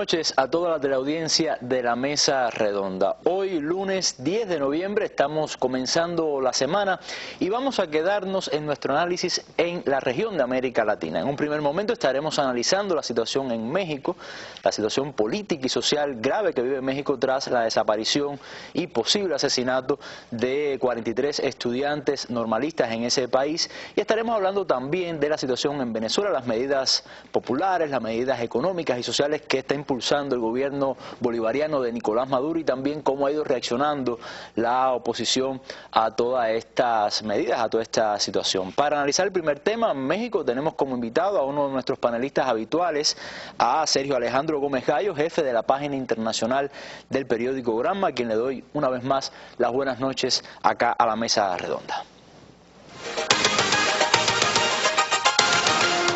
noches a toda la teleaudiencia de la Mesa Redonda. Hoy, lunes 10 de noviembre, estamos comenzando la semana y vamos a quedarnos en nuestro análisis en la región de América Latina. En un primer momento estaremos analizando la situación en México, la situación política y social grave que vive México tras la desaparición y posible asesinato de 43 estudiantes normalistas en ese país. Y estaremos hablando también de la situación en Venezuela, las medidas populares, las medidas económicas y sociales que está impulsando el gobierno bolivariano de Nicolás Maduro y también cómo ha ido reaccionando la oposición a todas estas medidas, a toda esta situación. Para analizar el primer tema, en México tenemos como invitado a uno de nuestros panelistas habituales, a Sergio Alejandro Gómez Gallo, jefe de la página internacional del periódico Granma, a quien le doy una vez más las buenas noches acá a la Mesa Redonda.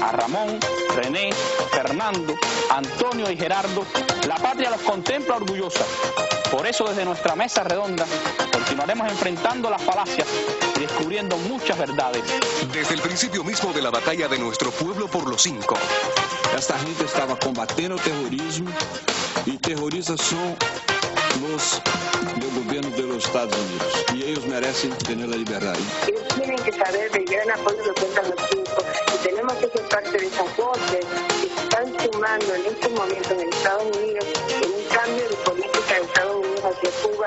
A Ramón, René, Fernando, Antonio y Gerardo, la patria los contempla orgullosa. Por eso desde nuestra Mesa Redonda continuaremos enfrentando las falacias y descubriendo muchas verdades. Desde el principio mismo de la batalla de nuestro pueblo por los 5. Esta gente estaba combatiendo el terrorismo y terroristas son los del gobierno de los Estados Unidos y ellos merecen tener la libertad. Ellos tienen que saber del gran apoyo que cuentan los 5 y tenemos que ser parte de esas voces que se están sumando en este momento en Estados Unidos en un cambio de política de Estados Unidos hacia Cuba.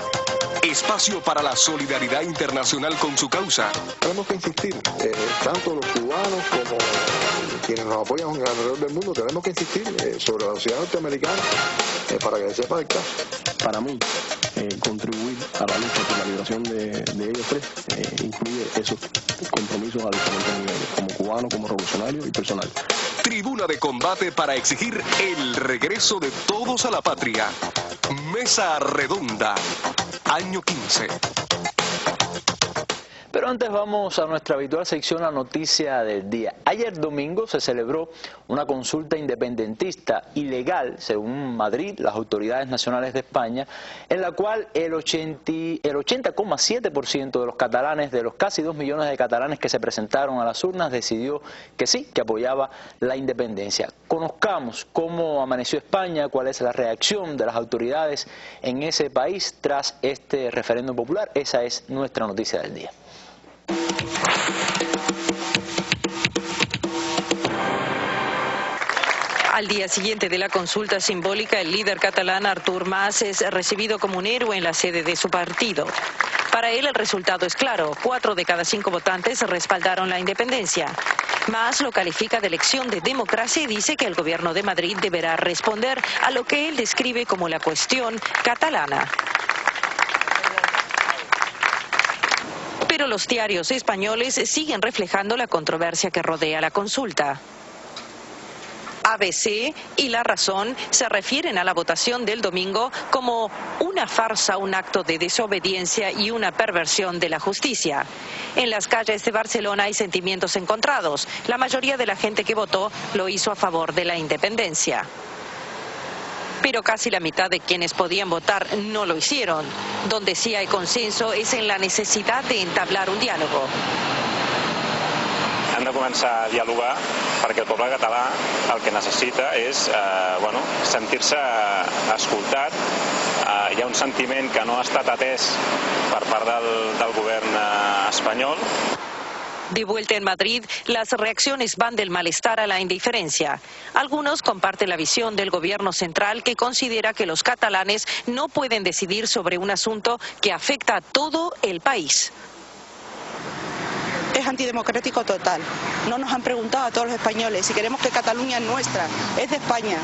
Espacio para la solidaridad internacional con su causa. Tenemos que insistir, tanto los cubanos como quienes nos apoyan alrededor del mundo, tenemos que insistir sobre la sociedad norteamericana para que sepa el caso. Para mí, contribuir a la lucha por la liberación de ellos tres incluye esos compromisos a diferentes niveles, como cubano, como revolucionario y personal. Tribuna de combate para exigir el regreso de todos a la patria. Mesa Redonda, año 15. Pero antes vamos a nuestra habitual sección, la noticia del día. Ayer domingo se celebró una consulta independentista ilegal, según Madrid, las autoridades nacionales de España, en la cual el 80,7% de los catalanes, de los casi 2 millones de catalanes que se presentaron a las urnas, decidió que sí, que apoyaba la independencia. Conozcamos cómo amaneció España, cuál es la reacción de las autoridades en ese país tras este referéndum popular. Esa es nuestra noticia del día. Al día siguiente de la consulta simbólica, el líder catalán Artur Mas es recibido como un héroe en la sede de su partido. Para él el resultado es claro, 4 de cada 5 votantes respaldaron la independencia. Mas lo califica de elección de democracia y dice que el gobierno de Madrid deberá responder a lo que él describe como la cuestión catalana. Pero los diarios españoles siguen reflejando la controversia que rodea la consulta. ABC y La Razón se refieren a la votación del domingo como una farsa, un acto de desobediencia y una perversión de la justicia. En las calles de Barcelona hay sentimientos encontrados. La mayoría de la gente que votó lo hizo a favor de la independencia. Pero casi la mitad de quienes podían votar no lo hicieron. Donde sí hay consenso es en la necesidad de entablar un diálogo. Hem de començar a dialogar perquè el poble català el que necessita és sentir-se escoltat. Hi ha un sentiment que no ha estat atès per part del govern espanyol. De vuelta en Madrid, las reacciones van del malestar a la indiferencia. Algunos comparten la visión del gobierno central que considera que los catalanes no pueden decidir sobre un asunto que afecta a todo el país. Es antidemocrático total. No nos han preguntado a todos los españoles si queremos que Cataluña es nuestra, es de España.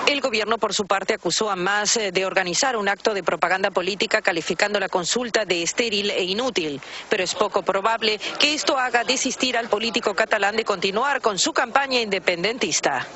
El gobierno, por su parte, acusó a Mas de organizar un acto de propaganda política calificando la consulta de estéril e inútil. Pero es poco probable que esto haga desistir al político catalán de continuar con su campaña independentista.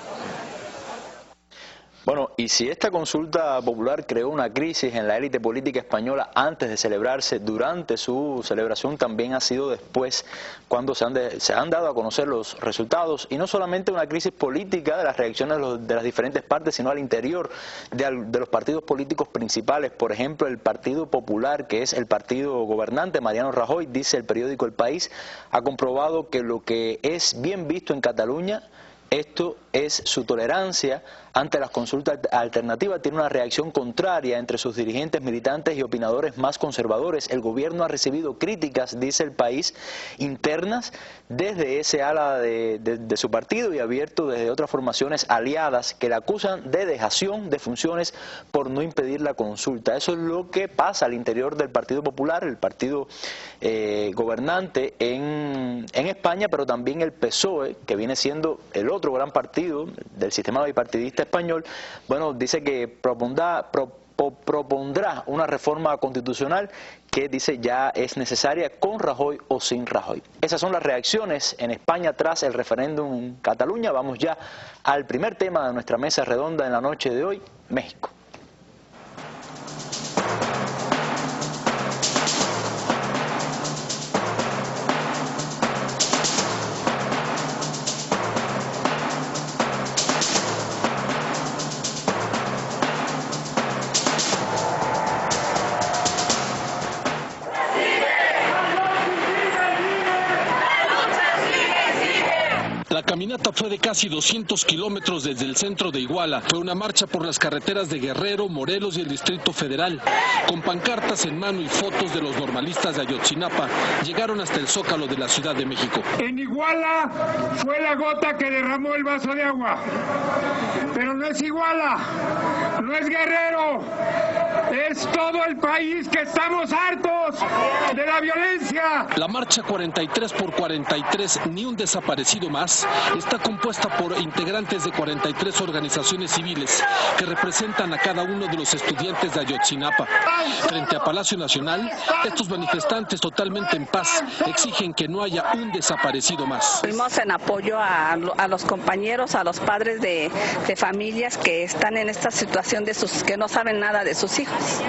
Bueno, y si esta consulta popular creó una crisis en la élite política española antes de celebrarse, durante su celebración también ha sido después, cuando se han dado a conocer los resultados, y no solamente una crisis política de las reacciones de las diferentes partes, sino al interior de los partidos políticos principales. Por ejemplo, el Partido Popular, que es el partido gobernante, Mariano Rajoy, dice el periódico El País, ha comprobado que lo que es bien visto en Cataluña esto es su tolerancia ante las consultas alternativas. Tiene una reacción contraria entre sus dirigentes, militantes y opinadores más conservadores. El gobierno ha recibido críticas, dice El País, internas desde ese ala de su partido y abierto desde otras formaciones aliadas que le acusan de dejación de funciones por no impedir la consulta. Eso es lo que pasa al interior del Partido Popular, el partido gobernante en España, pero también el PSOE, que viene siendo el otro gran partido del sistema bipartidista español. Bueno, dice que propondrá una reforma constitucional que dice ya es necesaria con Rajoy o sin Rajoy. Esas son las reacciones en España tras el referéndum en Cataluña. Vamos ya al primer tema de nuestra mesa redonda en la noche de hoy, México. La caminata fue de casi 200 kilómetros desde el centro de Iguala. Fue una marcha por las carreteras de Guerrero, Morelos y el Distrito Federal. Con pancartas en mano y fotos de los normalistas de Ayotzinapa, llegaron hasta el Zócalo de la Ciudad de México. En Iguala fue la gota que derramó el vaso de agua. Pero no es Iguala, no es Guerrero, es todo el país que estamos hartos de la violencia. La marcha 43 por 43, ni un desaparecido más, está compuesta por integrantes de 43 organizaciones civiles que representan a cada uno de los estudiantes de Ayotzinapa. Frente a Palacio Nacional, estos manifestantes totalmente en paz exigen que no haya un desaparecido más. Fuimos en apoyo a los compañeros, a los padres de familias que están en esta situación que no saben nada de sus hijos.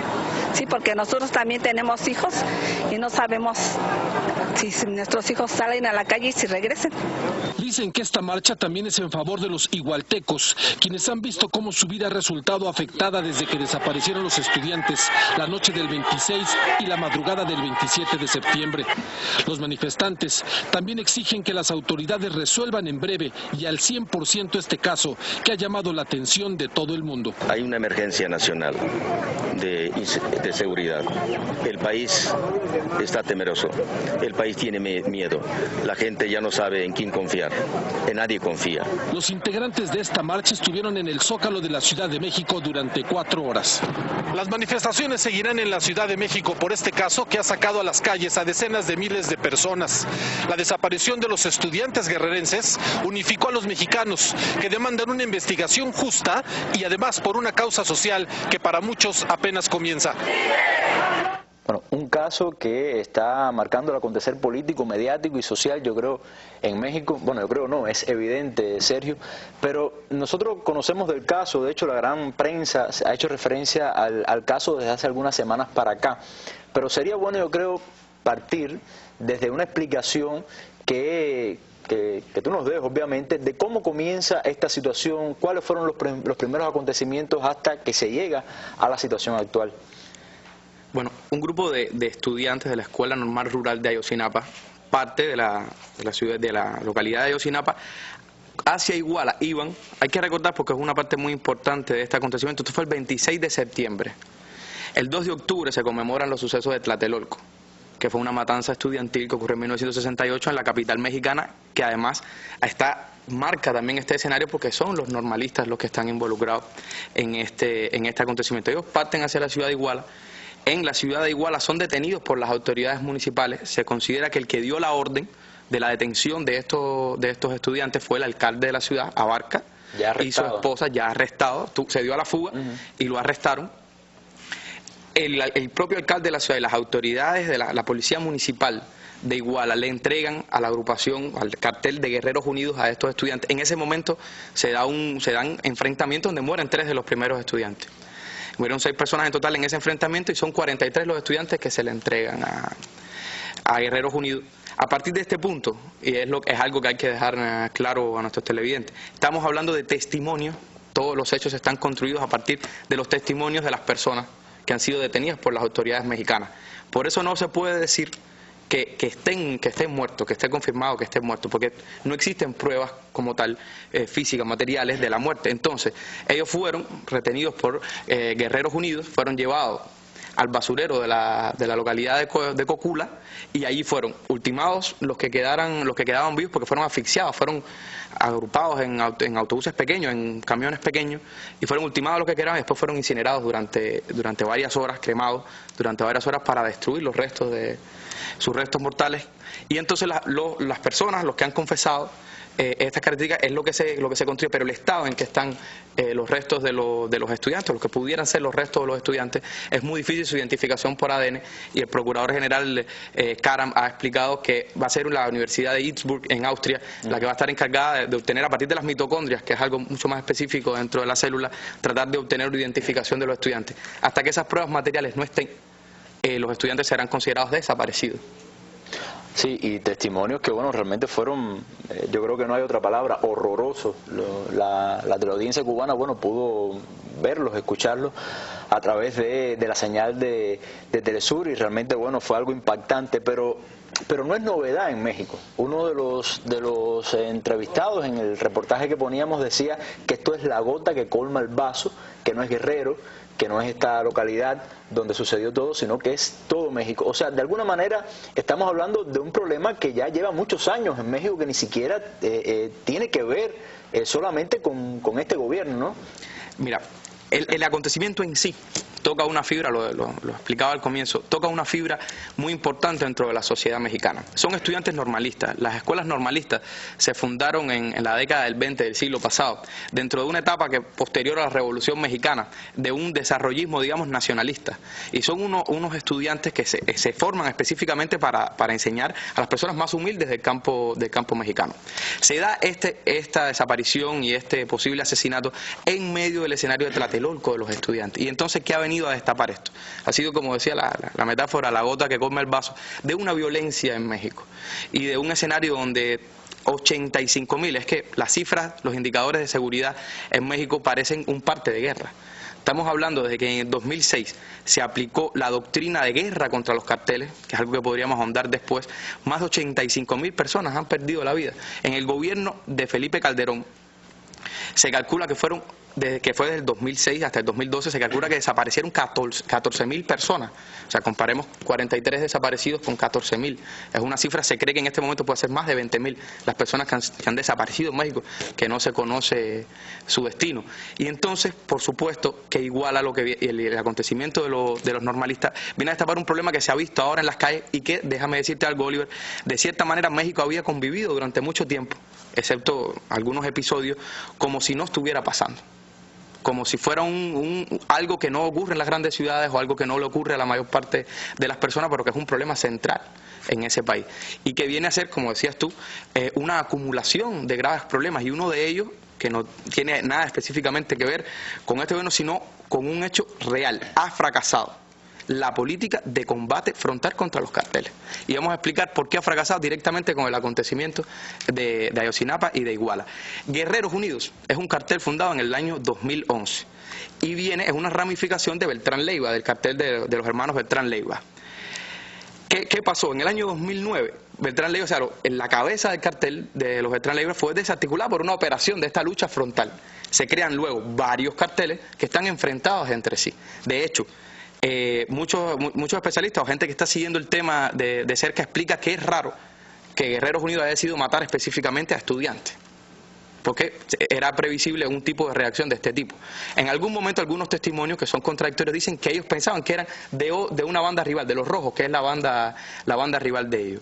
Sí, porque nosotros también tenemos hijos y no sabemos si nuestros hijos salen a la calle y si regresen. Dicen que esta marcha también es en favor de los igualtecos, quienes han visto cómo su vida ha resultado afectada desde que desaparecieron los estudiantes la noche del 26 y la madrugada del 27 de septiembre. Los manifestantes también exigen que las autoridades resuelvan en breve y al 100% este caso, que ha llamado la atención de todo el mundo. Hay una emergencia nacional de seguridad. El país está temeroso, el país tiene miedo, la gente ya no sabe en quién confiar, en nadie confía. Los integrantes de esta marcha estuvieron en el Zócalo de la Ciudad de México durante 4 horas. Las manifestaciones seguirán en la Ciudad de México por este caso que ha sacado a las calles a decenas de miles de personas. La desaparición de los estudiantes guerrerenses unificó a los mexicanos que demandan una investigación justa y además por una causa social que para muchos apenas comienza. Bueno, un caso que está marcando el acontecer político, mediático y social, yo creo, en México. Bueno, yo creo no, es evidente, Sergio, pero nosotros conocemos del caso. De hecho, la gran prensa ha hecho referencia al caso desde hace algunas semanas para acá, pero sería bueno, yo creo, partir desde una explicación que tú nos des, obviamente, de cómo comienza esta situación, cuáles fueron los primeros acontecimientos hasta que se llega a la situación actual. Bueno, un grupo de estudiantes de la Escuela Normal Rural de Ayotzinapa, parte de la ciudad, de la localidad de Ayotzinapa, hacia Iguala iban. Hay que recordar, porque es una parte muy importante de este acontecimiento, esto fue el 26 de septiembre. El 2 de octubre se conmemoran los sucesos de Tlatelolco, que fue una matanza estudiantil que ocurrió en 1968 en la capital mexicana, que además marca también este escenario porque son los normalistas los que están involucrados en este acontecimiento. Ellos parten hacia la ciudad de Iguala. En la ciudad de Iguala son detenidos por las autoridades municipales. Se considera que el que dio la orden de la detención de estos estudiantes fue el alcalde de la ciudad, Abarca, y su esposa, ya arrestado, se dio a la fuga y lo arrestaron. El propio alcalde de la ciudad y las autoridades de la policía municipal de Iguala le entregan a la agrupación, al cartel de Guerreros Unidos, a estos estudiantes. En ese momento se dan enfrentamientos donde mueren 3 de los primeros estudiantes. Murieron 6 personas en total en ese enfrentamiento y son 43 los estudiantes que se le entregan a Guerreros Unidos. A partir de este punto, y es algo que hay que dejar claro a nuestros televidentes, estamos hablando de testimonios. Todos los hechos están construidos a partir de los testimonios de las personas que han sido detenidas por las autoridades mexicanas. Por eso no se puede decir que estén muertos, que esté confirmado que estén muertos, porque no existen pruebas como tal físicas, materiales de la muerte. Entonces, ellos fueron retenidos por Guerreros Unidos, fueron llevados al basurero de la localidad de Cocula, y allí fueron ultimados los que quedaban vivos, porque fueron asfixiados, fueron agrupados en autobuses pequeños, en camiones pequeños, y fueron ultimados los que quedaban, y después fueron incinerados durante varias horas, cremados durante varias horas para destruir sus restos mortales. Y entonces las personas, los que han confesado estas características, es lo que se construye, pero el estado en que están los restos de los estudiantes, los que pudieran ser los restos de los estudiantes, es muy difícil su identificación por ADN, y el procurador general Karam ha explicado que va a ser la Universidad de Innsbruck en Austria la que va a estar encargada de obtener, a partir de las mitocondrias, que es algo mucho más específico dentro de la célula, tratar de obtener una identificación de los estudiantes. Hasta que esas pruebas materiales no estén, los estudiantes serán considerados desaparecidos. Sí, y testimonios que, bueno, realmente fueron, yo creo que no hay otra palabra, horrorosos. La teleaudiencia cubana, bueno, pudo verlos, escucharlos a través de la señal de Telesur, y realmente, bueno, fue algo impactante, pero no es novedad en México. Uno de los entrevistados en el reportaje que poníamos decía que esto es la gota que colma el vaso, que no es Guerrero, que no es esta localidad donde sucedió todo, sino que es todo México. O sea, de alguna manera estamos hablando de un problema que ya lleva muchos años en México, que ni siquiera tiene que ver solamente con este gobierno, ¿no? Mira, el acontecimiento en sí toca una fibra, lo explicaba al comienzo, toca una fibra muy importante dentro de la sociedad mexicana. Son estudiantes normalistas. Las escuelas normalistas se fundaron en la década del 20 del siglo pasado, dentro de una etapa que posterior a la Revolución Mexicana, de un desarrollismo, digamos, nacionalista. Y son unos estudiantes que se forman específicamente para enseñar a las personas más humildes del campo mexicano. Se da esta desaparición y este posible asesinato en medio del escenario de Tlatelolco de los estudiantes. Y entonces, ¿qué ha venido a destapar esto? Ha sido, como decía la metáfora, la gota que colma el vaso de una violencia en México y de un escenario donde 85.000, es que las cifras, los indicadores de seguridad en México parecen un parte de guerra. Estamos hablando desde que en el 2006 se aplicó la doctrina de guerra contra los carteles, que es algo que podríamos ahondar después. Más de 85.000 personas han perdido la vida. En el gobierno de Felipe Calderón se calcula que fue desde el 2006 hasta el 2012, se calcula que desaparecieron 14.000 personas. O sea, comparemos 43 desaparecidos con 14.000. Es una cifra, se cree que en este momento puede ser más de 20.000 las personas que han desaparecido en México, que no se conoce su destino. Y entonces, por supuesto, que iguala el acontecimiento de los normalistas, viene a destapar un problema que se ha visto ahora en las calles y que, déjame decirte algo, Oliver, de cierta manera México había convivido durante mucho tiempo, excepto algunos episodios, como si no estuviera pasando, como si fuera algo que no ocurre en las grandes ciudades o algo que no le ocurre a la mayor parte de las personas, pero que es un problema central en ese país y que viene a ser, como decías tú, una acumulación de graves problemas, y uno de ellos, que no tiene nada específicamente que ver con este gobierno, sino con un hecho real: ha fracasado la política de combate frontal contra los carteles. Y vamos a explicar por qué ha fracasado directamente con el acontecimiento de Ayotzinapa y de Iguala. Guerreros Unidos es un cartel fundado en el año 2011 y es una ramificación de Beltrán Leiva, del cartel de los hermanos Beltrán Leiva. ¿Qué pasó? En el año 2009, Beltrán Leiva, o sea, en la cabeza del cartel de los Beltrán Leiva, fue desarticulada por una operación de esta lucha frontal. Se crean luego varios carteles que están enfrentados entre sí. De hecho, muchos especialistas o gente que está siguiendo el tema de cerca explica que es raro que Guerreros Unidos haya decidido matar específicamente a estudiantes, porque era previsible un tipo de reacción de este tipo. En algún momento algunos testimonios que son contradictorios dicen que ellos pensaban que eran de una banda rival, de los Rojos, que es la banda rival de ellos.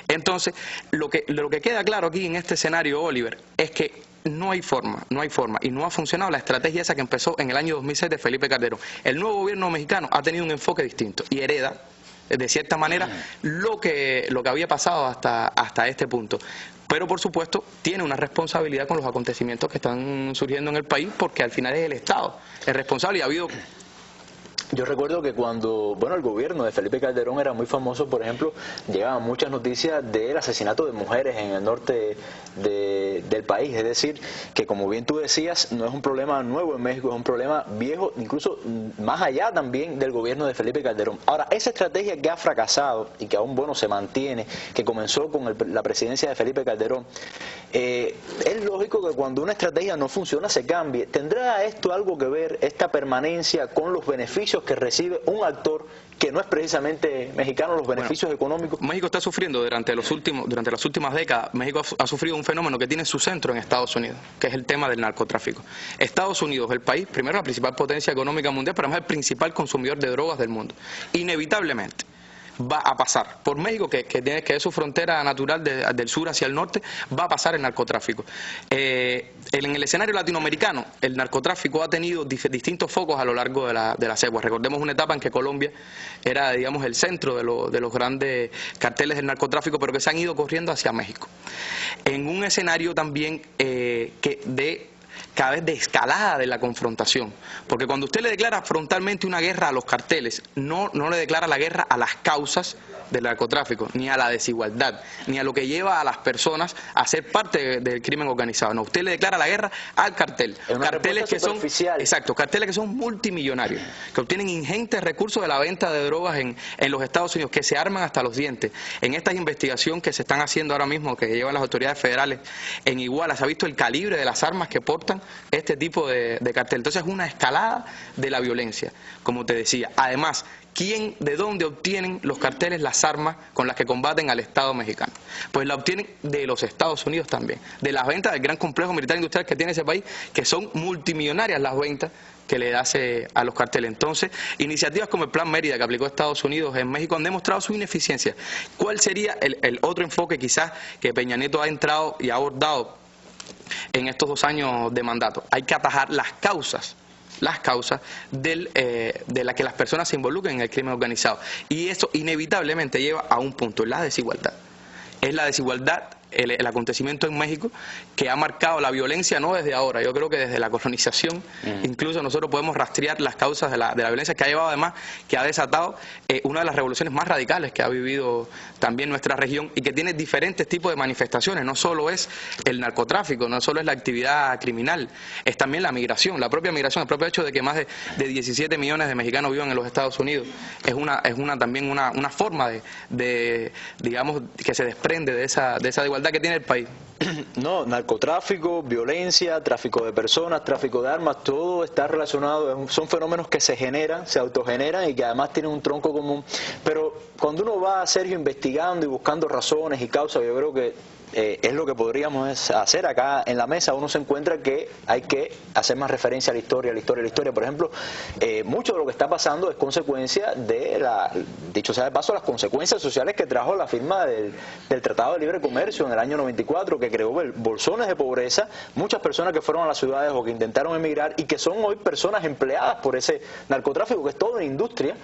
Entonces, lo que queda claro aquí en este escenario, Oliver, es que no hay forma, y no ha funcionado la estrategia esa que empezó en el año 2006 de Felipe Calderón. El nuevo gobierno mexicano ha tenido un enfoque distinto y hereda, de cierta manera, lo que había pasado hasta este punto. Pero, por supuesto, tiene una responsabilidad con los acontecimientos que están surgiendo en el país, porque al final es el Estado el responsable, y ha habido Yo recuerdo que cuando, bueno, el gobierno de Felipe Calderón era muy famoso, por ejemplo, llegaban muchas noticias del asesinato de mujeres en el norte del país. Es decir, que como bien tú decías, no es un problema nuevo en México, es un problema viejo, incluso más allá también del gobierno de Felipe Calderón. Ahora, esa estrategia que ha fracasado y que aún, bueno, se mantiene, que comenzó con la presidencia de Felipe Calderón, es lógico que cuando una estrategia no funciona se cambie. ¿Tendrá esto algo que ver, esta permanencia, con los beneficios que recibe un actor que no es precisamente mexicano, los beneficios económicos? México está sufriendo durante las últimas décadas. México ha sufrido un fenómeno que tiene su centro en Estados Unidos, que es el tema del narcotráfico. Estados Unidos, el país, primero la principal potencia económica mundial, pero además el principal consumidor de drogas del mundo. Inevitablemente va a pasar por México, que es su frontera natural del sur hacia el norte, va a pasar el narcotráfico. En el escenario latinoamericano, el narcotráfico ha tenido distintos focos a lo largo de las aguas. Recordemos una etapa en que Colombia era, digamos, el centro de los grandes carteles del narcotráfico, pero que se han ido corriendo hacia México. En un escenario también cada vez de escalada de la confrontación, porque cuando usted le declara frontalmente una guerra a los carteles, no le declara la guerra a las causas del narcotráfico, ni a la desigualdad, ni a lo que lleva a las personas a ser parte del crimen organizado. No, usted le declara la guerra al cartel. Carteles que son, exacto, carteles que son multimillonarios, que obtienen ingentes recursos de la venta de drogas en los Estados Unidos, que se arman hasta los dientes. En esta investigación que se están haciendo ahora mismo, que llevan las autoridades federales en Iguala, se ha visto el calibre de las armas que portan este tipo de cartel. Entonces es una escalada de la violencia, como te decía. Además, ¿de dónde obtienen los carteles las armas con las que combaten al Estado mexicano? Pues la obtienen de los Estados Unidos también, de las ventas del gran complejo militar industrial que tiene ese país, que son multimillonarias las ventas que le hace a los carteles. Entonces, iniciativas como el Plan Mérida que aplicó Estados Unidos en México han demostrado su ineficiencia. ¿Cuál sería el otro enfoque quizás que Peña Nieto ha entrado y ha abordado en estos 2 años de mandato? Hay que atajar las causas de la que las personas se involucren en el crimen organizado. Y eso inevitablemente lleva a un punto, la desigualdad. Es la desigualdad, el acontecimiento en México que ha marcado la violencia no desde ahora, yo creo que desde la colonización, incluso nosotros podemos rastrear las causas de la violencia que ha llevado, además, que ha desatado una de las revoluciones más radicales que ha vivido también nuestra región y que tiene diferentes tipos de manifestaciones. No solo es el narcotráfico, no solo es la actividad criminal, es también la migración, el propio hecho de que más de 17 millones de mexicanos vivan en los Estados Unidos es también una forma de digamos, que se desprende de esa desigualdad que tiene el país. No, narcotráfico, violencia, tráfico de personas, tráfico de armas, todo está relacionado, son fenómenos que se generan, se autogeneran y que además tienen un tronco común. Pero cuando uno va, Sergio, investigando y buscando razones y causas, yo creo que es lo que podríamos hacer acá en la mesa. Uno se encuentra que hay que hacer más referencia a la historia. Por ejemplo, mucho de lo que está pasando es consecuencia de dicho sea de paso, las consecuencias sociales que trajo la firma del Tratado de Libre Comercio en el año 94, que creó bolsones de pobreza, muchas personas que fueron a las ciudades o que intentaron emigrar y que son hoy personas empleadas por ese narcotráfico, que es toda una industria.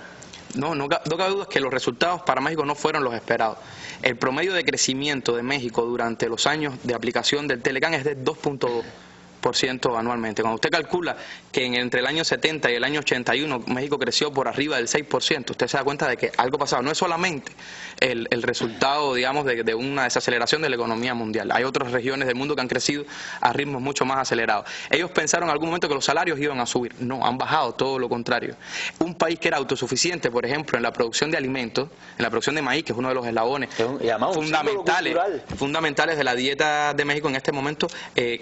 No cabe duda que los resultados para México no fueron los esperados. El promedio de crecimiento de México durante los años de aplicación del Telecán es de 2.2% anualmente. Cuando usted calcula que entre el año 70 y el año 81 México creció por arriba del 6%, usted se da cuenta de que algo pasaba. No es solamente el resultado, digamos, de una desaceleración de la economía mundial. Hay otras regiones del mundo que han crecido a ritmos mucho más acelerados. Ellos pensaron en algún momento que los salarios iban a subir. No, han bajado, todo lo contrario. Un país que era autosuficiente, por ejemplo, en la producción de alimentos, en la producción de maíz, que es uno de los eslabones fundamentales de la dieta de México en este momento,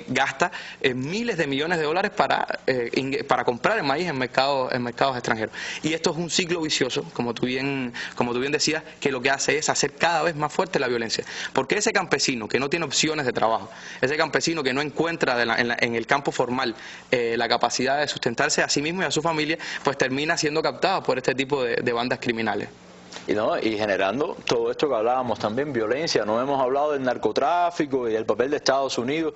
gasta miles de millones de dólares para comprar el maíz en mercados extranjeros. Y esto es un ciclo vicioso, como tú bien decías, que lo que hace es hacer cada vez más fuerte la violencia. Porque ese campesino que no tiene opciones de trabajo, ese campesino que no encuentra en el campo formal la capacidad de sustentarse a sí mismo y a su familia, pues termina siendo captado por este tipo de bandas criminales. Y generando todo esto que hablábamos también, violencia. No hemos hablado del narcotráfico y del papel de Estados Unidos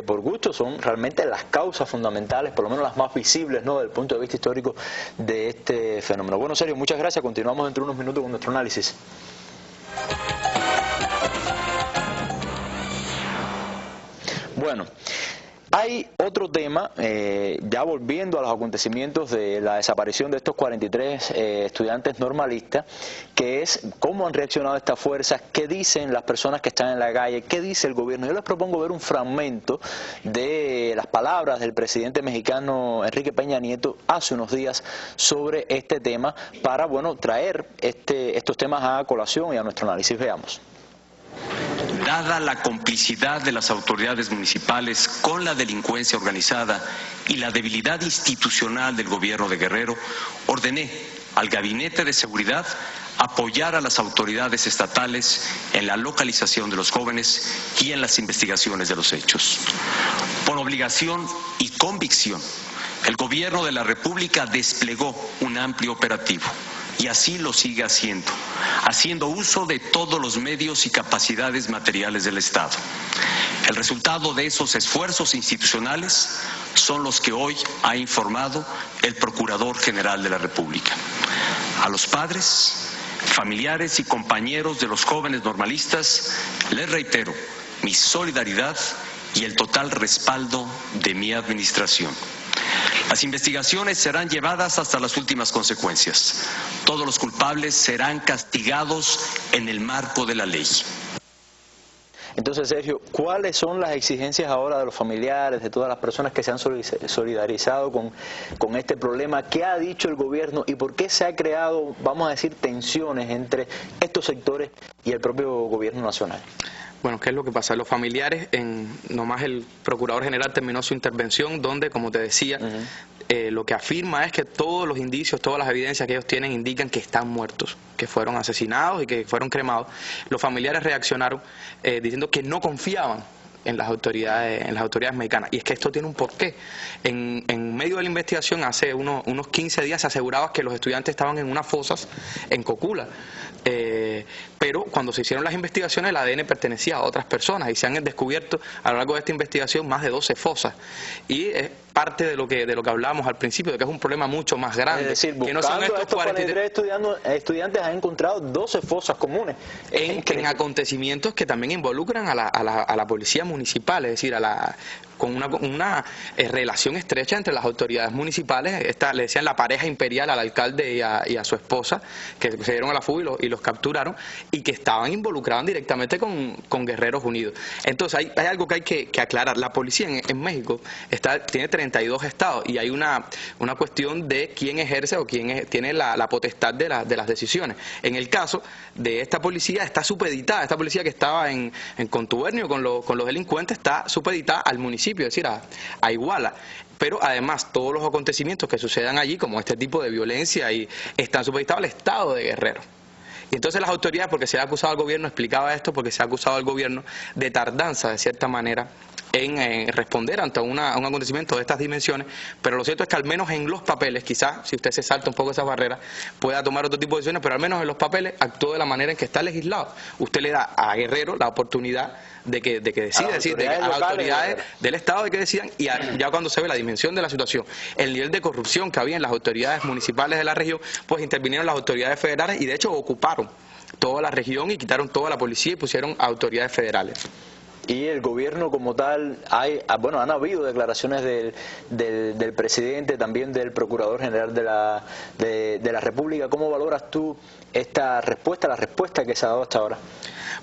por gusto. Son realmente las causas fundamentales, por lo menos las más visibles, ¿no?, desde el punto de vista histórico de este fenómeno. Bueno, Sergio, muchas gracias. Continuamos dentro de unos minutos con nuestro análisis. Bueno, Hay otro tema, ya volviendo a los acontecimientos de la desaparición de estos 43 estudiantes normalistas, que es cómo han reaccionado estas fuerzas, qué dicen las personas que están en la calle, qué dice el gobierno. Yo les propongo ver un fragmento de las palabras del presidente mexicano Enrique Peña Nieto hace unos días sobre este tema para, bueno, traer estos temas a colación y a nuestro análisis. Veamos. Dada la complicidad de las autoridades municipales con la delincuencia organizada y la debilidad institucional del gobierno de Guerrero, ordené al Gabinete de Seguridad apoyar a las autoridades estatales en la localización de los jóvenes y en las investigaciones de los hechos. Por obligación y convicción, el gobierno de la República desplegó un amplio operativo. Y así lo sigue haciendo uso de todos los medios y capacidades materiales del Estado. El resultado de esos esfuerzos institucionales son los que hoy ha informado el Procurador General de la República. A los padres, familiares y compañeros de los jóvenes normalistas, les reitero mi solidaridad y el total respaldo de mi administración. Las investigaciones serán llevadas hasta las últimas consecuencias. Todos los culpables serán castigados en el marco de la ley. Entonces, Sergio, ¿cuáles son las exigencias ahora de los familiares, de todas las personas que se han solidarizado con este problema? ¿Qué ha dicho el gobierno y por qué se ha creado, vamos a decir, tensiones entre estos sectores y el propio gobierno nacional? Bueno, ¿qué es lo que pasa? Los familiares, nomás el Procurador General terminó su intervención donde, como te decía, lo que afirma es que todos los indicios, todas las evidencias que ellos tienen indican que están muertos, que fueron asesinados y que fueron cremados. Los familiares reaccionaron diciendo que no confiaban en las autoridades mexicanas. Y es que esto tiene un porqué. En medio de la investigación, hace unos 15 días se aseguraba que los estudiantes estaban en unas fosas en Cocula. Pero cuando se hicieron las investigaciones, el ADN pertenecía a otras personas y se han descubierto a lo largo de esta investigación más de 12 fosas. Y es parte de lo que hablábamos al principio, de que es un problema mucho más grande. Es decir, buscando que no son estos 43 estudiantes han encontrado 12 fosas comunes. En acontecimientos que también involucran a la policía municipal, es decir, con una relación estrecha entre las autoridades municipales. Le decían la pareja imperial al alcalde y a su esposa, que se dieron a la fuga y los capturaron, y que estaban involucrados directamente con Guerreros Unidos. Entonces hay algo que hay que aclarar. La policía en México tiene 32 estados y hay una cuestión de quién ejerce o quién tiene la potestad de las decisiones. En el caso de esta policía está supeditada, esta policía que estaba en contubernio con los delincuentes está supeditada al municipio, es decir, a Iguala. Pero además todos los acontecimientos que sucedan allí, como este tipo de violencia, están supeditados al estado de Guerrero. Y entonces las autoridades, porque se ha acusado al gobierno, explicaba esto, porque se ha acusado al gobierno de tardanza, de cierta manera, en responder ante un acontecimiento de estas dimensiones, pero lo cierto es que al menos en los papeles, quizás si usted se salta un poco esas barreras, pueda tomar otro tipo de decisiones, pero al menos en los papeles actuó de la manera en que está legislado. Usted le da a Guerrero la oportunidad de que decida, es decir, a las autoridades del Estado de que decidan, y ya cuando se ve la dimensión de la situación, el nivel de corrupción que había en las autoridades municipales de la región, pues intervinieron las autoridades federales y de hecho ocuparon toda la región y quitaron toda la policía y pusieron a autoridades federales. Y el gobierno como tal, han habido declaraciones del presidente, también del Procurador General de la República. ¿Cómo valoras tú esta respuesta, la respuesta que se ha dado hasta ahora?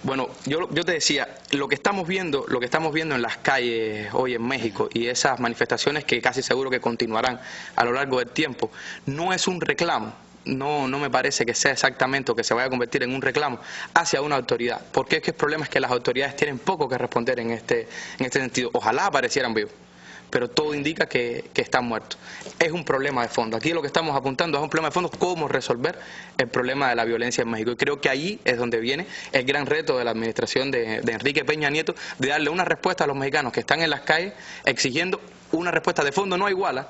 Bueno, yo te decía, lo que estamos viendo en las calles hoy en México y esas manifestaciones que casi seguro que continuarán a lo largo del tiempo, no es un reclamo. No me parece que sea exactamente o que se vaya a convertir en un reclamo hacia una autoridad, porque es que el problema es que las autoridades tienen poco que responder en este sentido. Ojalá aparecieran vivos, pero todo indica que están muertos. Es un problema de fondo. Aquí lo que estamos apuntando es un problema de fondo, cómo resolver el problema de la violencia en México. Y creo que allí es donde viene el gran reto de la administración de Enrique Peña Nieto, de darle una respuesta a los mexicanos que están en las calles exigiendo una respuesta de fondo, no a Iguala,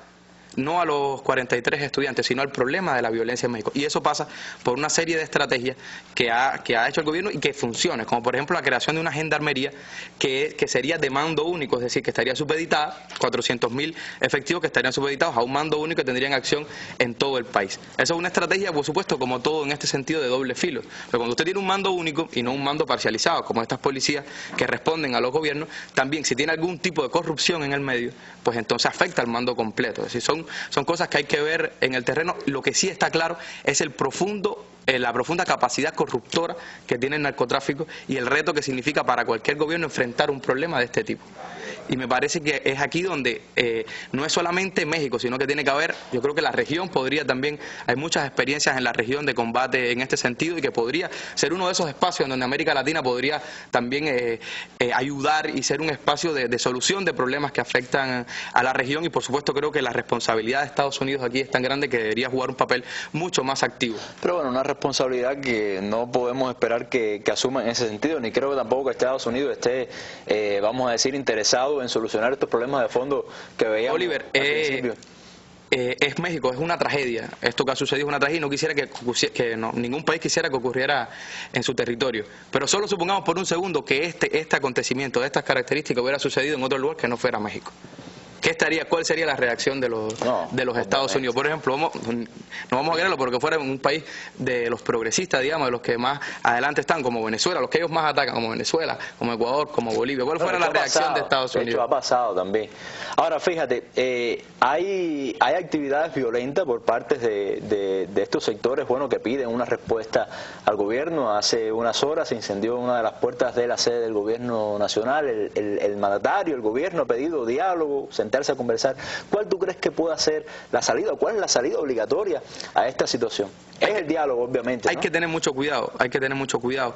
no a los 43 estudiantes, sino al problema de la violencia en México. Y eso pasa por una serie de estrategias que ha hecho el gobierno y que funcione, como por ejemplo la creación de una gendarmería que sería de mando único, es decir, que estaría supeditada, 400.000 efectivos que estarían supeditados a un mando único y tendrían acción en todo el país. Esa es una estrategia, por supuesto, como todo en este sentido, de doble filo. Pero cuando usted tiene un mando único y no un mando parcializado, como estas policías que responden a los gobiernos, también si tiene algún tipo de corrupción en el medio, pues entonces afecta al mando completo. Es decir, son cosas que hay que ver en el terreno. Lo que sí está claro es la profunda capacidad corruptora que tiene el narcotráfico y el reto que significa para cualquier gobierno enfrentar un problema de este tipo. Y me parece que es aquí donde no es solamente México, sino que tiene que haber, yo creo que la región podría también, hay muchas experiencias en la región de combate en este sentido y que podría ser uno de esos espacios en donde América Latina podría también ayudar y ser un espacio de solución de problemas que afectan a la región. Y por supuesto creo que la responsabilidad de Estados Unidos aquí es tan grande que debería jugar un papel mucho más activo. Pero bueno, una responsabilidad que no podemos esperar que asuma en ese sentido, ni creo tampoco que Estados Unidos esté, vamos a decir, interesado en solucionar estos problemas de fondo que veíamos, Oliver, al principio. Es México, es una tragedia. Esto que ha sucedido es una tragedia y no quisiera ningún país quisiera que ocurriera en su territorio. Pero solo supongamos por un segundo que este acontecimiento de estas características hubiera sucedido en otro lugar que no fuera México. ¿Cuál sería la reacción de los Estados Unidos? Por ejemplo, no vamos a quererlo porque fuera un país de los progresistas, digamos, de los que más adelante están, como Venezuela, los que ellos más atacan, como Venezuela, como Ecuador, como Bolivia. ¿Cuál fuera la reacción de Estados Unidos? De hecho, ha pasado también. Ahora, fíjate, hay actividades violentas por parte de estos sectores, bueno, que piden una respuesta al gobierno. Hace unas horas se incendió una de las puertas de la sede del gobierno nacional. El mandatario, el gobierno ha pedido diálogo, sentarse a conversar. ¿Cuál tú crees que pueda ser la salida? ¿Cuál es la salida obligatoria a esta situación? Es el diálogo, obviamente, ¿no? Hay que tener mucho cuidado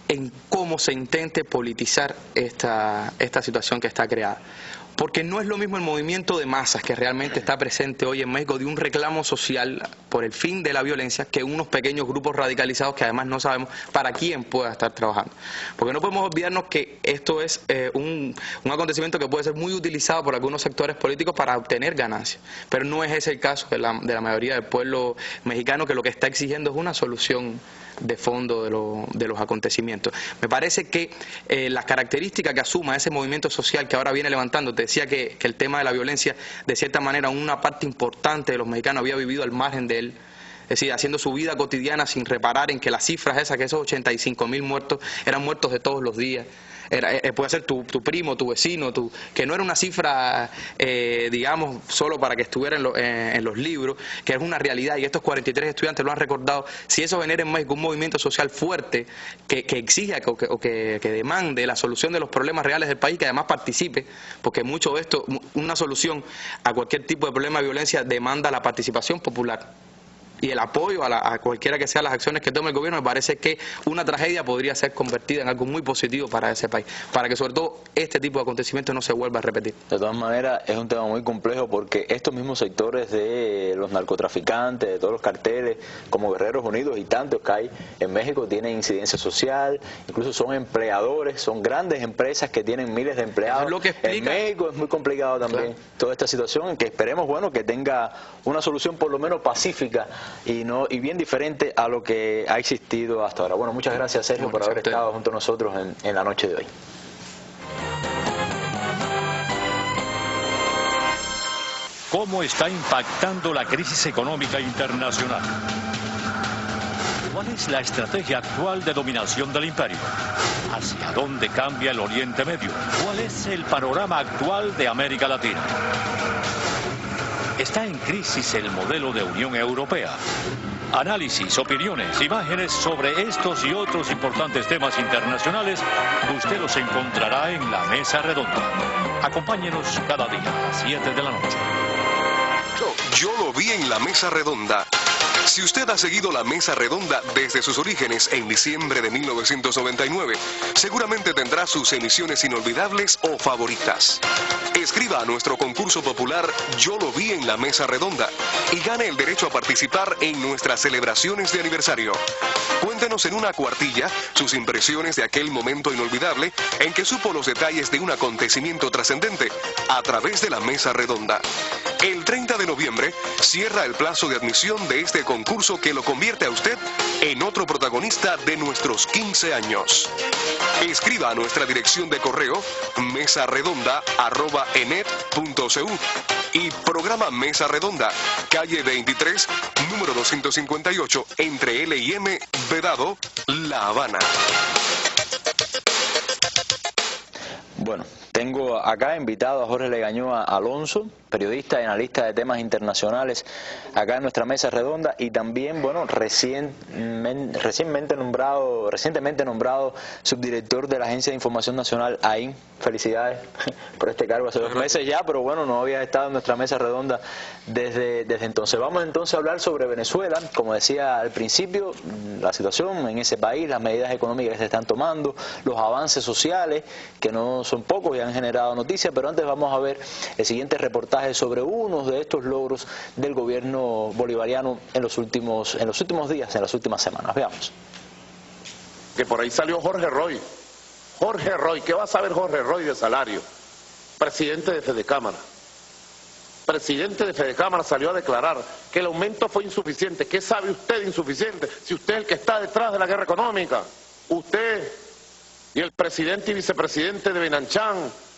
en cómo se intente politizar esta situación que está creada. Porque no es lo mismo el movimiento de masas que realmente está presente hoy en México de un reclamo social por el fin de la violencia que unos pequeños grupos radicalizados que además no sabemos para quién pueda estar trabajando. Porque no podemos olvidarnos que esto es un acontecimiento que puede ser muy utilizado por algunos sectores políticos para obtener ganancias. Pero no es ese el caso de la mayoría del pueblo mexicano, que lo que está exigiendo es una solución de fondo de los acontecimientos. Me parece que las características que asuma ese movimiento social que ahora viene levantando, te decía que el tema de la violencia, de cierta manera, una parte importante de los mexicanos había vivido al margen de él. Es decir, haciendo su vida cotidiana sin reparar en que las cifras esas, que esos 85.000 muertos, eran muertos de todos los días. Puede ser tu primo, tu vecino, que no era una cifra, digamos, solo para que estuviera en los libros, que es una realidad, y estos 43 estudiantes lo han recordado. Si eso genera en México un movimiento social fuerte que exija o que demande la solución de los problemas reales del país, que además participe, porque mucho de esto, una solución a cualquier tipo de problema de violencia demanda la participación popular y el apoyo a cualquiera que sean las acciones que tome el gobierno. Me parece que una tragedia podría ser convertida en algo muy positivo para ese país, para que sobre todo este tipo de acontecimientos no se vuelva a repetir. De todas maneras, es un tema muy complejo porque estos mismos sectores de los narcotraficantes, de todos los carteles, como Guerreros Unidos y tantos que hay en México, tienen incidencia social, incluso son empleadores, son grandes empresas que tienen miles de empleados. Es lo que explica. En México es muy complicado también toda esta situación, en que esperemos, bueno, que tenga una solución por lo menos pacífica y bien diferente a lo que ha existido hasta ahora. Bueno, muchas gracias, Sergio, por haber estado junto a nosotros en la noche de hoy. ¿Cómo está impactando la crisis económica internacional? ¿Cuál es la estrategia actual de dominación del imperio? ¿Hacia dónde cambia el Oriente Medio? ¿Cuál es el panorama actual de América Latina? ¿Está en crisis el modelo de Unión Europea? Análisis, opiniones, imágenes sobre estos y otros importantes temas internacionales, usted los encontrará en la Mesa Redonda. Acompáñenos cada día a las 7 de la noche. Yo lo vi en la Mesa Redonda. Si usted ha seguido la Mesa Redonda desde sus orígenes en diciembre de 1999, seguramente tendrá sus emisiones inolvidables o favoritas. Escriba a nuestro concurso popular Yo lo vi en la Mesa Redonda y gane el derecho a participar en nuestras celebraciones de aniversario. Cuente Cuéntenos en una cuartilla sus impresiones de aquel momento inolvidable en que supo los detalles de un acontecimiento trascendente a través de la mesa redonda. El 30 de noviembre cierra el plazo de admisión de este concurso que lo convierte a usted en otro protagonista de nuestros 15 años. Escriba a nuestra dirección de correo mesaredonda@enet.cu y programa Mesa Redonda, calle 23, número 258, entre L y M, Vedado, La Habana. Bueno, tengo acá invitado a Jorge Legañoa Alonso, periodista y analista de temas internacionales, acá en nuestra mesa redonda, y también, bueno, recientemente nombrado subdirector de la Agencia de Información Nacional, AIN. Felicidades por este cargo, hace 2 meses ya, pero bueno, no había estado en nuestra mesa redonda desde entonces. Vamos entonces a hablar sobre Venezuela. Como decía al principio, la situación en ese país, las medidas económicas que se están tomando, los avances sociales, que no son pocos y han generado noticias, pero antes vamos a ver el siguiente reportaje sobre uno de estos logros del gobierno bolivariano en los últimos días, en las últimas semanas. Veamos. Que por ahí salió Jorge Roy. Jorge Roy, ¿qué va a saber Jorge Roy de salario? Presidente de Fedecámara. Presidente de Fedecámara salió a declarar que el aumento fue insuficiente. ¿Qué sabe usted de insuficiente? Si usted es el que está detrás de la guerra económica. Usted y el presidente y vicepresidente de Benanchán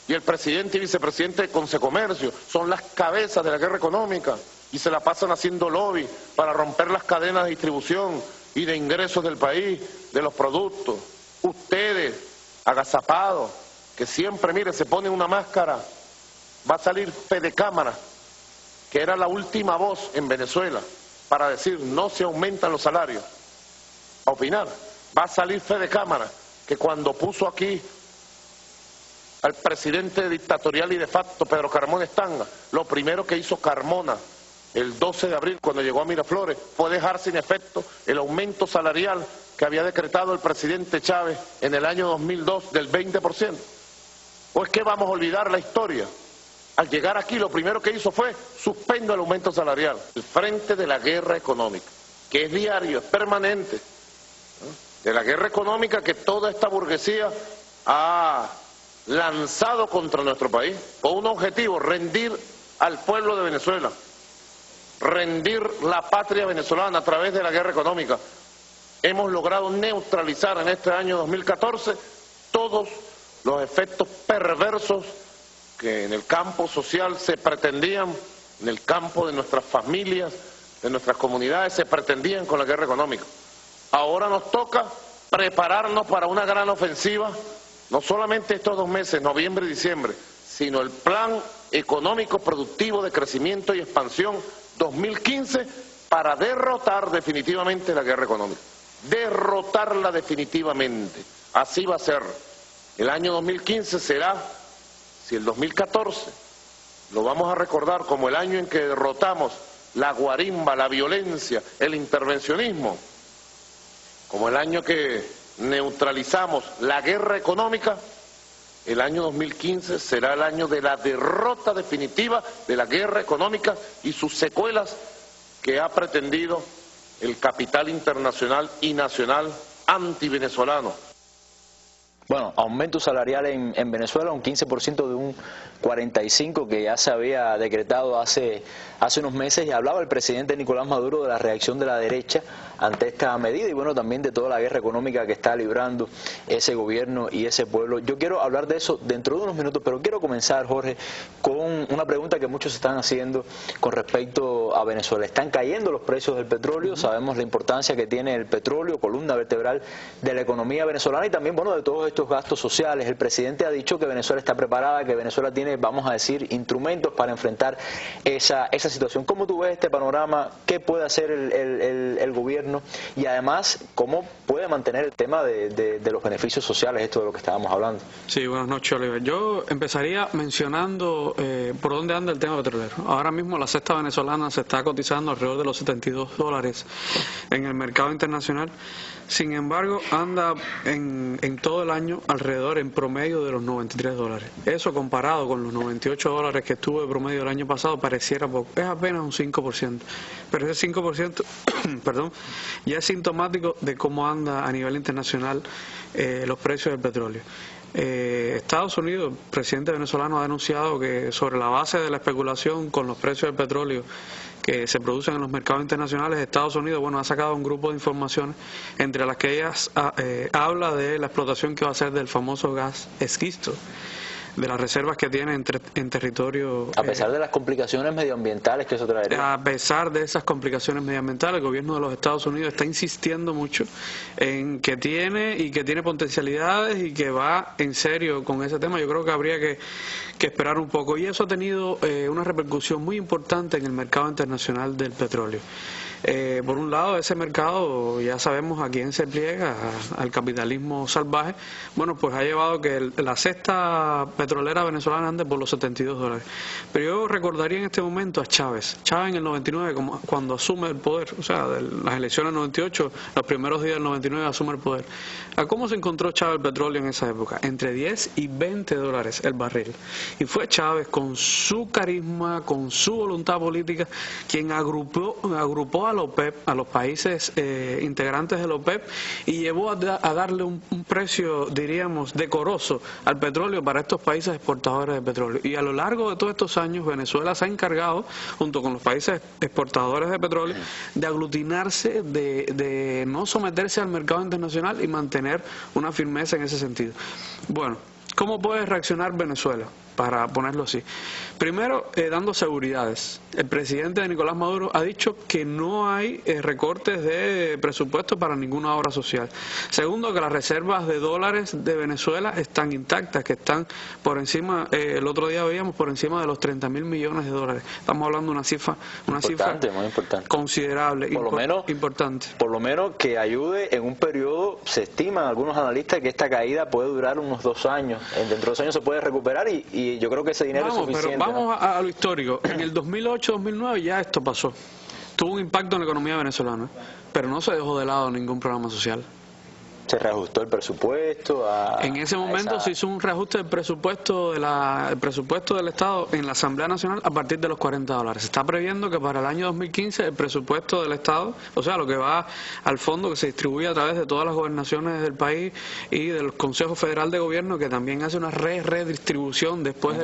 y el presidente y vicepresidente de Consecomercio son las cabezas de la guerra económica y se la pasan haciendo lobby para romper las cadenas de distribución y de ingresos del país, de los productos. Ustedes, agazapados, que siempre, mire, se ponen una máscara. Va a salir Fedecámara, que era la última voz en Venezuela para decir no se aumentan los salarios, a opinar. Va a salir Fedecámara, que cuando puso aquí al presidente dictatorial y de facto, Pedro Carmona Estanga, lo primero que hizo Carmona el 12 de abril, cuando llegó a Miraflores, fue dejar sin efecto el aumento salarial que había decretado el presidente Chávez en el año 2002 del 20%. ¿O es que vamos a olvidar la historia? Al llegar aquí, lo primero que hizo fue suspender el aumento salarial. El frente de la guerra económica, que es diario, es permanente, ¿no? De la guerra económica que toda esta burguesía ha lanzado contra nuestro país, con un objetivo: rendir al pueblo de Venezuela, rendir la patria venezolana a través de la guerra económica. Hemos logrado neutralizar en este año 2014 todos los efectos perversos que en el campo social se pretendían, en el campo de nuestras familias, de nuestras comunidades, se pretendían con la guerra económica. Ahora nos toca prepararnos para una gran ofensiva, no solamente estos 2 meses, noviembre y diciembre, sino el plan económico productivo de crecimiento y expansión 2015 para derrotar definitivamente la guerra económica. Derrotarla definitivamente. Así va a ser. El año 2015 será, si el 2014 lo vamos a recordar como el año en que derrotamos la guarimba, la violencia, el intervencionismo, como el año que neutralizamos la guerra económica, el año 2015 será el año de la derrota definitiva de la guerra económica y sus secuelas que ha pretendido el capital internacional y nacional antivenezolano. Bueno, aumento salarial en Venezuela, un 15% de un 45% que ya se había decretado hace unos meses, y hablaba el presidente Nicolás Maduro de la reacción de la derecha ante esta medida y bueno, también de toda la guerra económica que está librando ese gobierno y ese pueblo. Yo quiero hablar de eso dentro de unos minutos, pero quiero comenzar, Jorge, con una pregunta que muchos están haciendo con respecto a Venezuela. Están cayendo los precios del petróleo, sabemos la importancia que tiene el petróleo, columna vertebral de la economía venezolana y también, bueno, de todos estos gastos sociales. El presidente ha dicho que Venezuela está preparada, que Venezuela tiene, vamos a decir, instrumentos para enfrentar esa situación. ¿Cómo tú ves este panorama? ¿Qué puede hacer el gobierno? Y además, ¿cómo puede mantener el tema de los beneficios sociales, esto de lo que estábamos hablando? Sí, buenas noches, Oliver. Yo empezaría mencionando por dónde anda el tema petrolero. Ahora mismo la cesta venezolana se está cotizando alrededor de los $72 en el mercado internacional. Sin embargo, anda en todo el año año alrededor en promedio de los $93. Eso comparado con los $98 que estuvo de promedio el año pasado pareciera poco, es apenas un 5%, pero ese 5% perdón, ya es sintomático de cómo anda a nivel internacional los precios del petróleo. Estados Unidos, el presidente venezolano ha denunciado que sobre la base de la especulación con los precios del petróleo que se producen en los mercados internacionales, Estados Unidos ha sacado un grupo de informaciones entre las que ellas habla de la explotación que va a hacer del famoso gas esquisto, de las reservas que tiene en territorio... A pesar de las complicaciones medioambientales que eso traería. A pesar de esas complicaciones medioambientales, el gobierno de los Estados Unidos está insistiendo mucho en que tiene potencialidades y que va en serio con ese tema. Yo creo que habría que esperar un poco, y eso ha tenido una repercusión muy importante en el mercado internacional del petróleo. Por un lado, ese mercado, ya sabemos a quién se pliega, al capitalismo salvaje. Bueno, pues ha llevado que la cesta petrolera venezolana ande por los $72. Pero yo recordaría en este momento a Chávez. Chávez en el 99, cuando asume el poder, o sea, de las elecciones del 98, los primeros días del 99 asume el poder. ¿A cómo se encontró Chávez el petróleo en esa época? Entre $10 y $20 el barril. Y fue Chávez, con su carisma, con su voluntad política, quien agrupó a la OPEP, a los países integrantes de la OPEP, y llevó a darle un precio, diríamos, decoroso al petróleo para estos países exportadores de petróleo. Y a lo largo de todos estos años, Venezuela se ha encargado, junto con los países exportadores de petróleo, de aglutinarse, de no someterse al mercado internacional y mantener una firmeza en ese sentido. Bueno, ¿cómo puede reaccionar Venezuela? Para ponerlo así. Primero, dando seguridades. El presidente Nicolás Maduro ha dicho que no hay recortes de presupuesto para ninguna obra social. Segundo, que las reservas de dólares de Venezuela están intactas, que están por encima, el otro día veíamos por encima de los $30.000 millones. Estamos hablando de una cifra muy importante, considerable, importante. Por lo menos que ayude en un periodo, se estiman algunos analistas que esta caída puede durar unos 2 años. Dentro de 2 años se puede recuperar y yo creo que ese dinero es suficiente. Pero vamos a lo histórico. En el 2008-2009 ya esto pasó. Tuvo un impacto en la economía venezolana, pero no se dejó de lado ningún programa social. Se reajustó el presupuesto. En ese momento se hizo un reajuste del presupuesto del Estado en la Asamblea Nacional a partir de los $40. Se está previendo que para el año 2015 el presupuesto del Estado, o sea, lo que va al fondo que se distribuye a través de todas las gobernaciones del país y del Consejo Federal de Gobierno, que también hace una redistribución después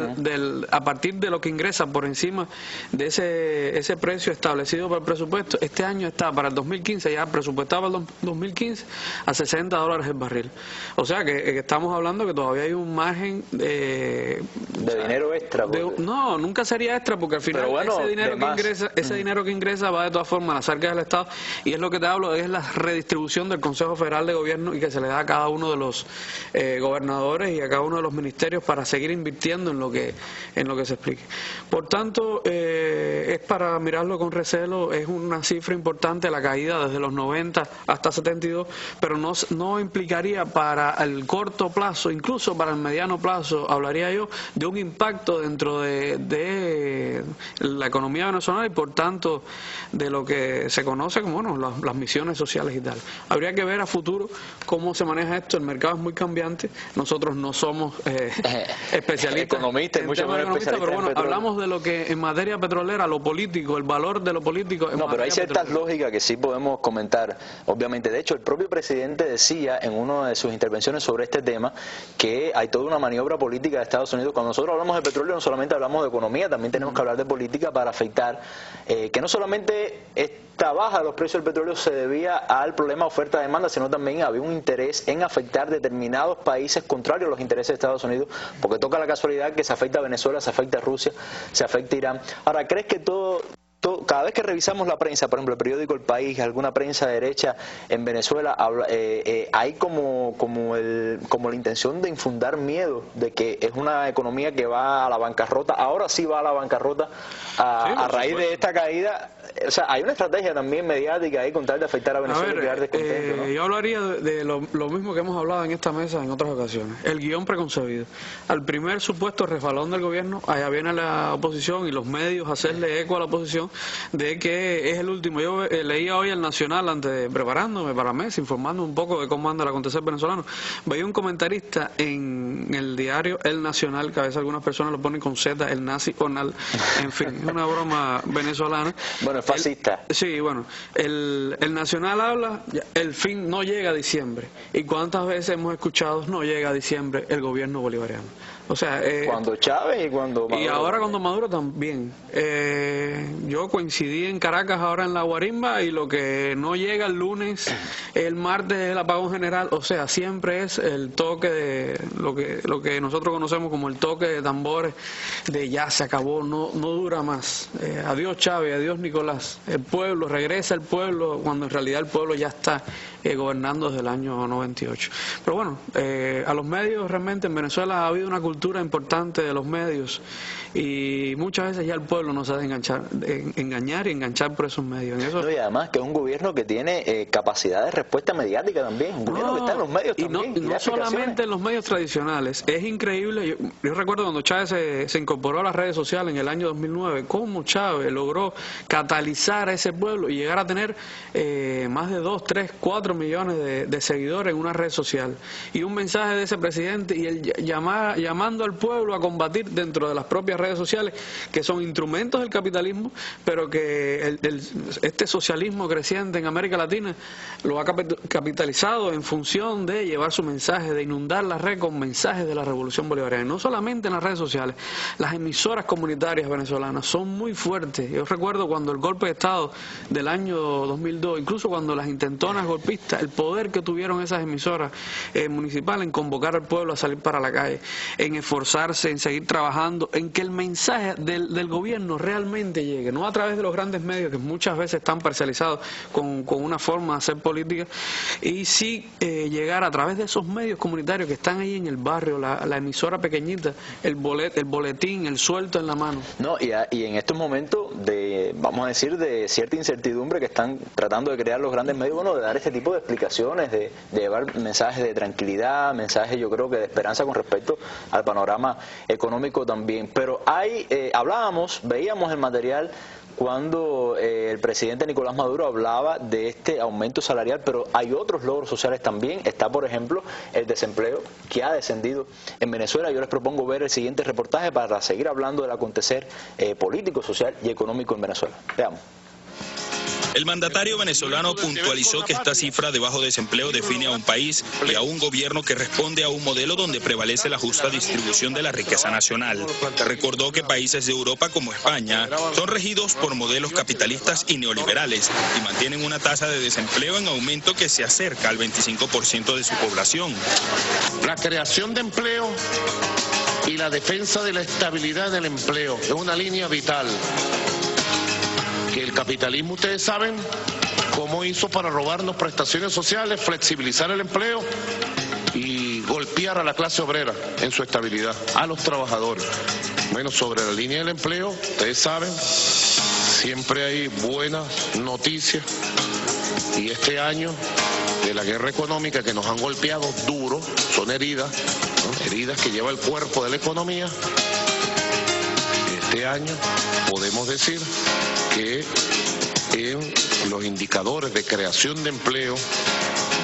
a partir de lo que ingresa por encima de ese precio establecido para el presupuesto. Este año está para el 2015, ya presupuestado para el 2015, a $60 el barril. O sea que estamos hablando que todavía hay un margen de dinero extra. No, nunca sería extra, porque al final ese dinero que ingresa va de todas formas a las arcas del Estado, y es lo que te hablo, es la redistribución del Consejo Federal de Gobierno y que se le da a cada uno de los gobernadores y a cada uno de los ministerios para seguir invirtiendo en lo que se explique. Por tanto, es para mirarlo con recelo. Es una cifra importante la caída desde los 90 hasta 72, pero no implicaría para el corto plazo, incluso para el mediano plazo, hablaría yo de un impacto dentro de la economía venezolana y por tanto de lo que se conoce como las misiones sociales y tal. Habría que ver a futuro cómo se maneja esto. El mercado es muy cambiante. Nosotros no somos especialistas, economistas, pero bueno, hablamos de lo que en materia petrolera, lo político, el valor de lo político. No, pero hay ciertas lógicas que sí podemos comentar, obviamente. De hecho, el propio presidente decía en una de sus intervenciones sobre este tema que hay toda una maniobra política de Estados Unidos. Cuando nosotros hablamos de petróleo no solamente hablamos de economía, también tenemos que hablar de política para afectar que no solamente esta baja de los precios del petróleo se debía al problema oferta-demanda, sino también había un interés en afectar determinados países contrarios a los intereses de Estados Unidos, porque toca la casualidad que se afecta a Venezuela, se afecta a Rusia, se afecta a Irán. Ahora, ¿crees que cada vez que revisamos la prensa, por ejemplo el periódico El País, alguna prensa derecha en Venezuela, hay como la intención de infundar miedo de que es una economía que va a la bancarrota? Ahora sí va a la bancarrota a raíz de esta caída. O sea, hay una estrategia también mediática ahí con tal de afectar a Venezuela y crear descontento, ¿no? Yo hablaría de lo mismo que hemos hablado en esta mesa en otras ocasiones, el guión preconcebido. Al primer supuesto resbalón del gobierno, allá viene la oposición y los medios a hacerle eco a la oposición de que es el último. Yo leía hoy el Nacional antes de preparándome para mes, informando un poco de cómo anda el acontecer venezolano. Veía un comentarista en el diario El Nacional, que a veces algunas personas lo ponen con Z, el nacional, en fin, es una broma venezolana. Bueno, es fascista. Sí, bueno, el Nacional habla, el fin no llega a diciembre. ¿Y cuántas veces hemos escuchado no llega a diciembre el gobierno bolivariano? O sea, cuando Chávez y cuando Maduro. Y ahora cuando Maduro también. Yo coincidí en Caracas ahora en la Guarimba y lo que no llega el lunes, el martes es el apagón general. O sea, siempre es el toque de lo que nosotros conocemos como el toque de tambores de ya se acabó, no dura más. Adiós Chávez, adiós Nicolás. El pueblo, regresa el pueblo cuando en realidad el pueblo ya está gobernando desde el año 98. Pero bueno, a los medios realmente en Venezuela ha habido una cultura importante de los medios y muchas veces ya el pueblo no sabe engañar y enganchar por esos medios. No, y además que es un gobierno que tiene capacidad de respuesta mediática también, un gobierno que está en los medios también. Y no solamente en los medios tradicionales, es increíble, yo recuerdo cuando Chávez se incorporó a las redes sociales en el año 2009, cómo Chávez logró catalizar a ese pueblo y llegar a tener más de 2, 3, 4 millones de seguidores en una red social. Y un mensaje de ese presidente y el llamando al pueblo a combatir dentro de las propias redes sociales, que son instrumentos del capitalismo, pero que este socialismo creciente en América Latina lo ha capitalizado en función de llevar su mensaje, de inundar la red con mensajes de la revolución bolivariana. No solamente en las redes sociales, las emisoras comunitarias venezolanas son muy fuertes. Yo recuerdo cuando el golpe de Estado del año 2002, incluso cuando las intentonas golpistas, el poder que tuvieron esas emisoras municipales en convocar al pueblo a salir para la calle, en esforzarse, en seguir trabajando, en que el mensaje del gobierno realmente llegue, no a través de los grandes medios que muchas veces están parcializados con una forma de hacer política, y sí llegar a través de esos medios comunitarios que están ahí en el barrio, la emisora pequeñita, el boletín, el suelto en la mano. No, y en estos momentos de, vamos a decir, de cierta incertidumbre que están tratando de crear los grandes medios, bueno, de dar este tipo de explicaciones, de llevar mensajes de tranquilidad, mensajes yo creo que de esperanza con respecto al panorama económico también. Pero veíamos el material cuando el presidente Nicolás Maduro hablaba de este aumento salarial, pero hay otros logros sociales también. Está, por ejemplo, el desempleo que ha descendido en Venezuela. Yo les propongo ver el siguiente reportaje para seguir hablando del acontecer político, social y económico en Venezuela. Veamos. El mandatario venezolano puntualizó que esta cifra de bajo desempleo define a un país y a un gobierno que responde a un modelo donde prevalece la justa distribución de la riqueza nacional. Recordó que países de Europa como España son regidos por modelos capitalistas y neoliberales y mantienen una tasa de desempleo en aumento que se acerca al 25% de su población. La creación de empleo y la defensa de la estabilidad del empleo es una línea vital. Que el capitalismo, ustedes saben cómo hizo para robarnos prestaciones sociales, flexibilizar el empleo y golpear a la clase obrera en su estabilidad, a los trabajadores. Bueno, sobre la línea del empleo, ustedes saben, siempre hay buenas noticias y este año de la guerra económica que nos han golpeado duro, son heridas, ¿no? Heridas que lleva el cuerpo de la economía. Este año podemos decir que en los indicadores de creación de empleo,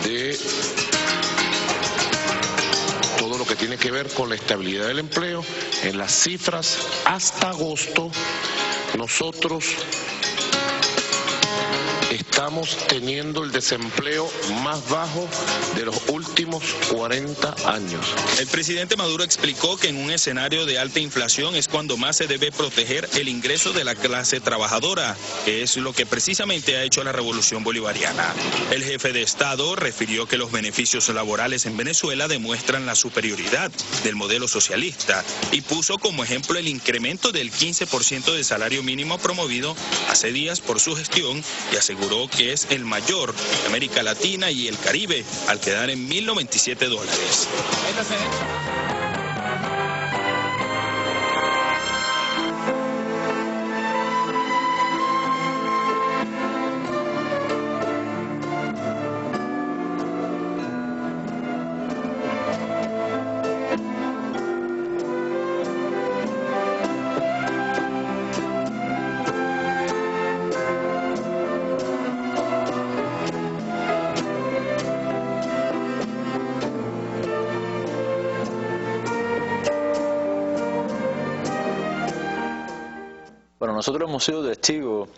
de todo lo que tiene que ver con la estabilidad del empleo, en las cifras hasta agosto, nosotros estamos teniendo el desempleo más bajo de los últimos 40 años. El presidente Maduro explicó que en un escenario de alta inflación es cuando más se debe proteger el ingreso de la clase trabajadora, que es lo que precisamente ha hecho la revolución bolivariana. El jefe de Estado refirió que los beneficios laborales en Venezuela demuestran la superioridad del modelo socialista y puso como ejemplo el incremento del 15% de salario mínimo promovido hace días por su gestión y aseguró que es el mayor de América Latina y el Caribe, al quedar en $1.097. nosotros hemos sido testigos,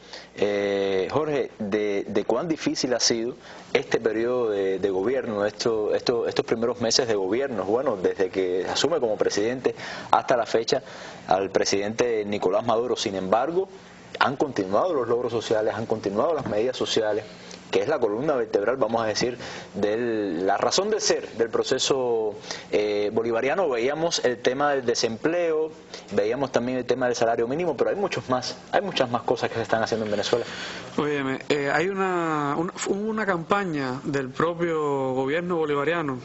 Jorge, de cuán difícil ha sido este periodo de gobierno, estos primeros meses de gobierno. Bueno, desde que asume como presidente hasta la fecha al presidente Nicolás Maduro. Sin embargo, han continuado los logros sociales, han continuado las medidas sociales, que es la columna vertebral, vamos a decir, de la razón de ser del proceso bolivariano. Veíamos el tema del desempleo, veíamos también el tema del salario mínimo, pero hay muchas más cosas que se están haciendo en Venezuela. Óyeme, hay una campaña del propio gobierno bolivariano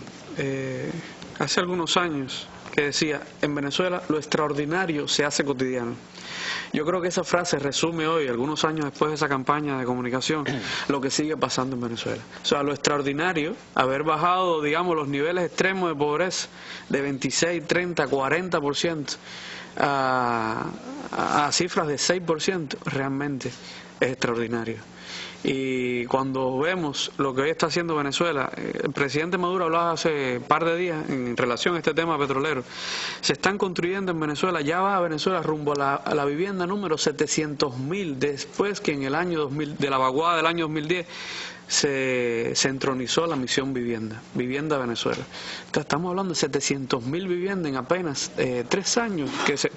hace algunos años que decía: en Venezuela lo extraordinario se hace cotidiano. Yo creo que esa frase resume hoy, algunos años después de esa campaña de comunicación, lo que sigue pasando en Venezuela. O sea, lo extraordinario, haber bajado, digamos, los niveles extremos de pobreza de 26, 30, 40% a cifras de 6%, realmente es extraordinario. Y cuando vemos lo que hoy está haciendo Venezuela, el presidente Maduro hablaba hace un par de días en relación a este tema petrolero. Se están construyendo en Venezuela, ya va a Venezuela rumbo a la vivienda número 700.000, después que en el año 2000, de la vaguada del año 2010, se entronizó la misión Vivienda Venezuela. Entonces, estamos hablando de 700.000 viviendas en apenas 3 años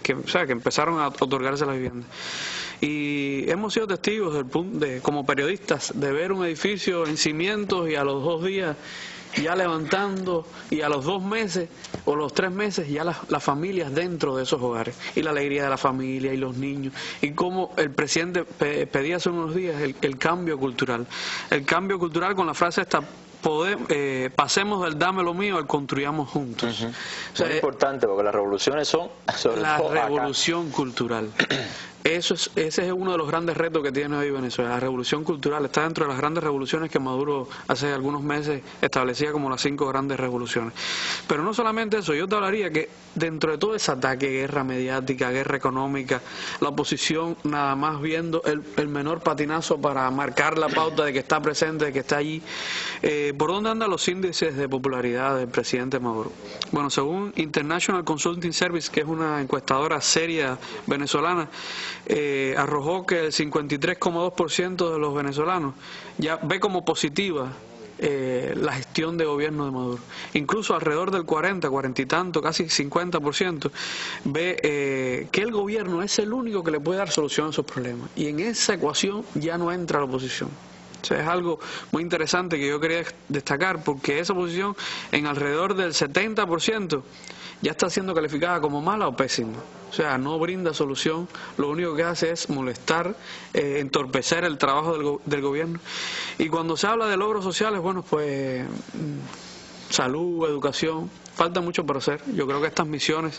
que empezaron a otorgarse las viviendas. Y hemos sido testigos como periodistas de ver un edificio en cimientos y a los 2 días ya levantando, y a los 2 meses o los 3 meses ya las familias dentro de esos hogares, y la alegría de la familia y los niños, y como el presidente pedía hace unos días el cambio cultural con la frase esta: pasemos del dame lo mío al construyamos juntos. O sea, es importante, porque las revoluciones son sobre la todo revolución cultural. Ese es uno de los grandes retos que tiene hoy Venezuela. La revolución cultural está dentro de las grandes revoluciones que Maduro hace algunos meses establecía como las 5 grandes revoluciones. Pero no solamente eso, yo te hablaría que dentro de todo ese ataque, guerra mediática, guerra económica, la oposición nada más viendo el menor patinazo para marcar la pauta de que está presente, de que está allí. ¿Por dónde andan los índices de popularidad del presidente Maduro? Bueno, según International Consulting Service, que es una encuestadora seria venezolana, arrojó que el 53,2% de los venezolanos ya ve como positiva la gestión de gobierno de Maduro. Incluso alrededor del 40 y tanto, casi 50%, ve que el gobierno es el único que le puede dar solución a esos problemas. Y en esa ecuación ya no entra la oposición. O sea, es algo muy interesante que yo quería destacar, porque esa oposición en alrededor del 70% ya está siendo calificada como mala o pésima. O sea, no brinda solución, lo único que hace es molestar, entorpecer el trabajo del gobierno. Y cuando se habla de logros sociales, bueno, pues salud, educación, falta mucho por hacer. Yo creo que estas misiones,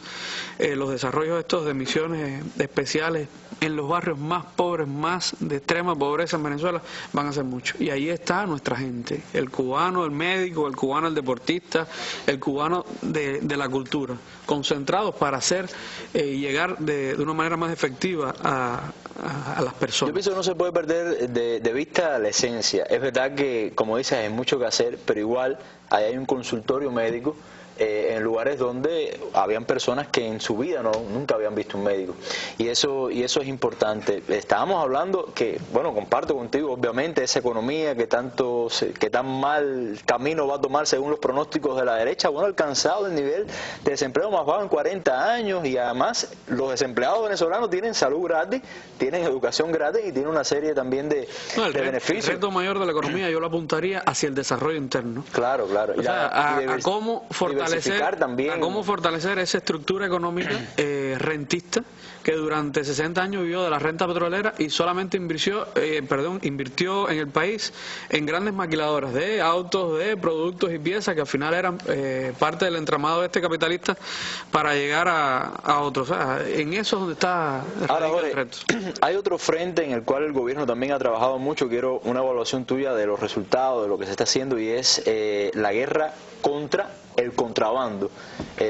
los desarrollos estos de misiones especiales en los barrios más pobres, más de extrema pobreza en Venezuela, van a hacer mucho. Y ahí está nuestra gente, el cubano, el médico, el cubano, el deportista, el cubano de la cultura, concentrados para hacer y llegar de una manera más efectiva a las personas. Yo pienso que no se puede perder de vista la esencia. Es verdad que, como dices, hay mucho que hacer, pero igual ahí hay un consultorio médico en lugares donde habían personas que en su vida nunca habían visto un médico, y eso es importante. Estábamos hablando que, bueno, comparto contigo obviamente esa economía que tan mal camino va a tomar según los pronósticos de la derecha. Bueno, alcanzado el nivel de desempleo más bajo en 40 años, y además los desempleados venezolanos tienen salud gratis, tienen educación gratis y tienen una serie también de beneficios. El reto mayor de la economía yo lo apuntaría hacia el desarrollo interno. Claro. O sea, a cómo fortalecer esa estructura económica rentista que durante 60 años vivió de la renta petrolera y solamente invirtió en el país en grandes maquiladoras de autos, de productos y piezas que al final eran parte del entramado de este capitalista para llegar a otros. O sea, en eso es donde está el reto. Hay otro frente en el cual el gobierno también ha trabajado mucho. Quiero una evaluación tuya de los resultados, de lo que se está haciendo, y es la guerra contra el contrabando,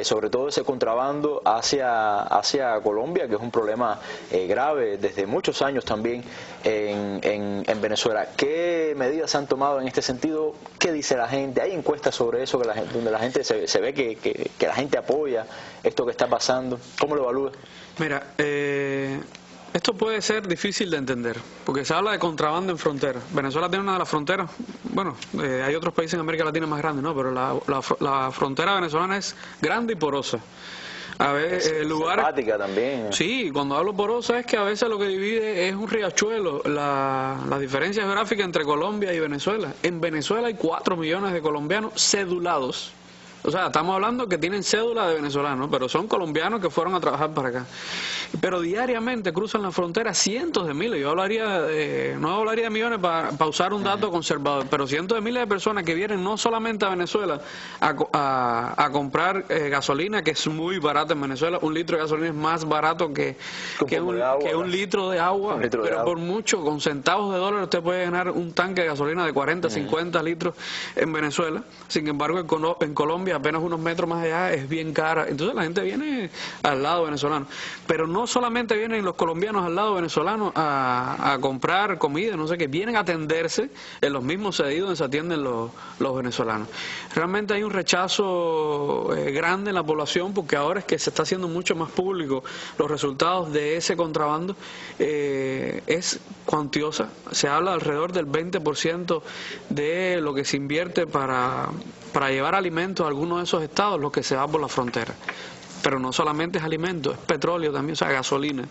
sobre todo ese contrabando hacia Colombia, que es un problema grave desde muchos años también en Venezuela. ¿Qué medidas se han tomado en este sentido? ¿Qué dice la gente? ¿Hay encuestas sobre eso donde la gente se ve que la gente apoya esto que está pasando? ¿Cómo lo evalúa? Mira, Esto puede ser difícil de entender, porque se habla de contrabando en frontera. Venezuela tiene una de las fronteras, bueno, hay otros países en América Latina más grandes, ¿no? Pero la frontera venezolana es grande y porosa. A ver, lugares también. Sí, cuando hablo porosa es que a veces lo que divide es un riachuelo, la diferencia geográfica entre Colombia y Venezuela. En Venezuela hay 4 millones de colombianos cedulados. O sea, estamos hablando que tienen cédula de venezolanos, pero son colombianos que fueron a trabajar para acá. Pero diariamente cruzan la frontera cientos de miles. Yo hablaría, no hablaría de millones para usar un dato conservador, pero cientos de miles de personas que vienen no solamente a Venezuela a comprar gasolina, que es muy barata en Venezuela. Un litro de gasolina es más barato que un litro de agua, pero por mucho, con centavos de dólar usted puede ganar un tanque de gasolina de 40, 50 litros en Venezuela. Sin embargo, en Colombia, apenas unos metros más allá, es bien cara. Entonces la gente viene al lado venezolano. Pero no solamente vienen los colombianos al lado venezolano a comprar comida, no sé qué, vienen a atenderse en los mismos cedidos donde se atienden los venezolanos. Realmente hay un rechazo grande en la población, porque ahora es que se está haciendo mucho más público los resultados de ese contrabando. Es cuantiosa. Se habla alrededor del 20% de lo que se invierte para llevar alimentos a algunos de esos estados, lo que se va por la frontera. Pero no solamente es alimento, es petróleo también, o sea, gasolina.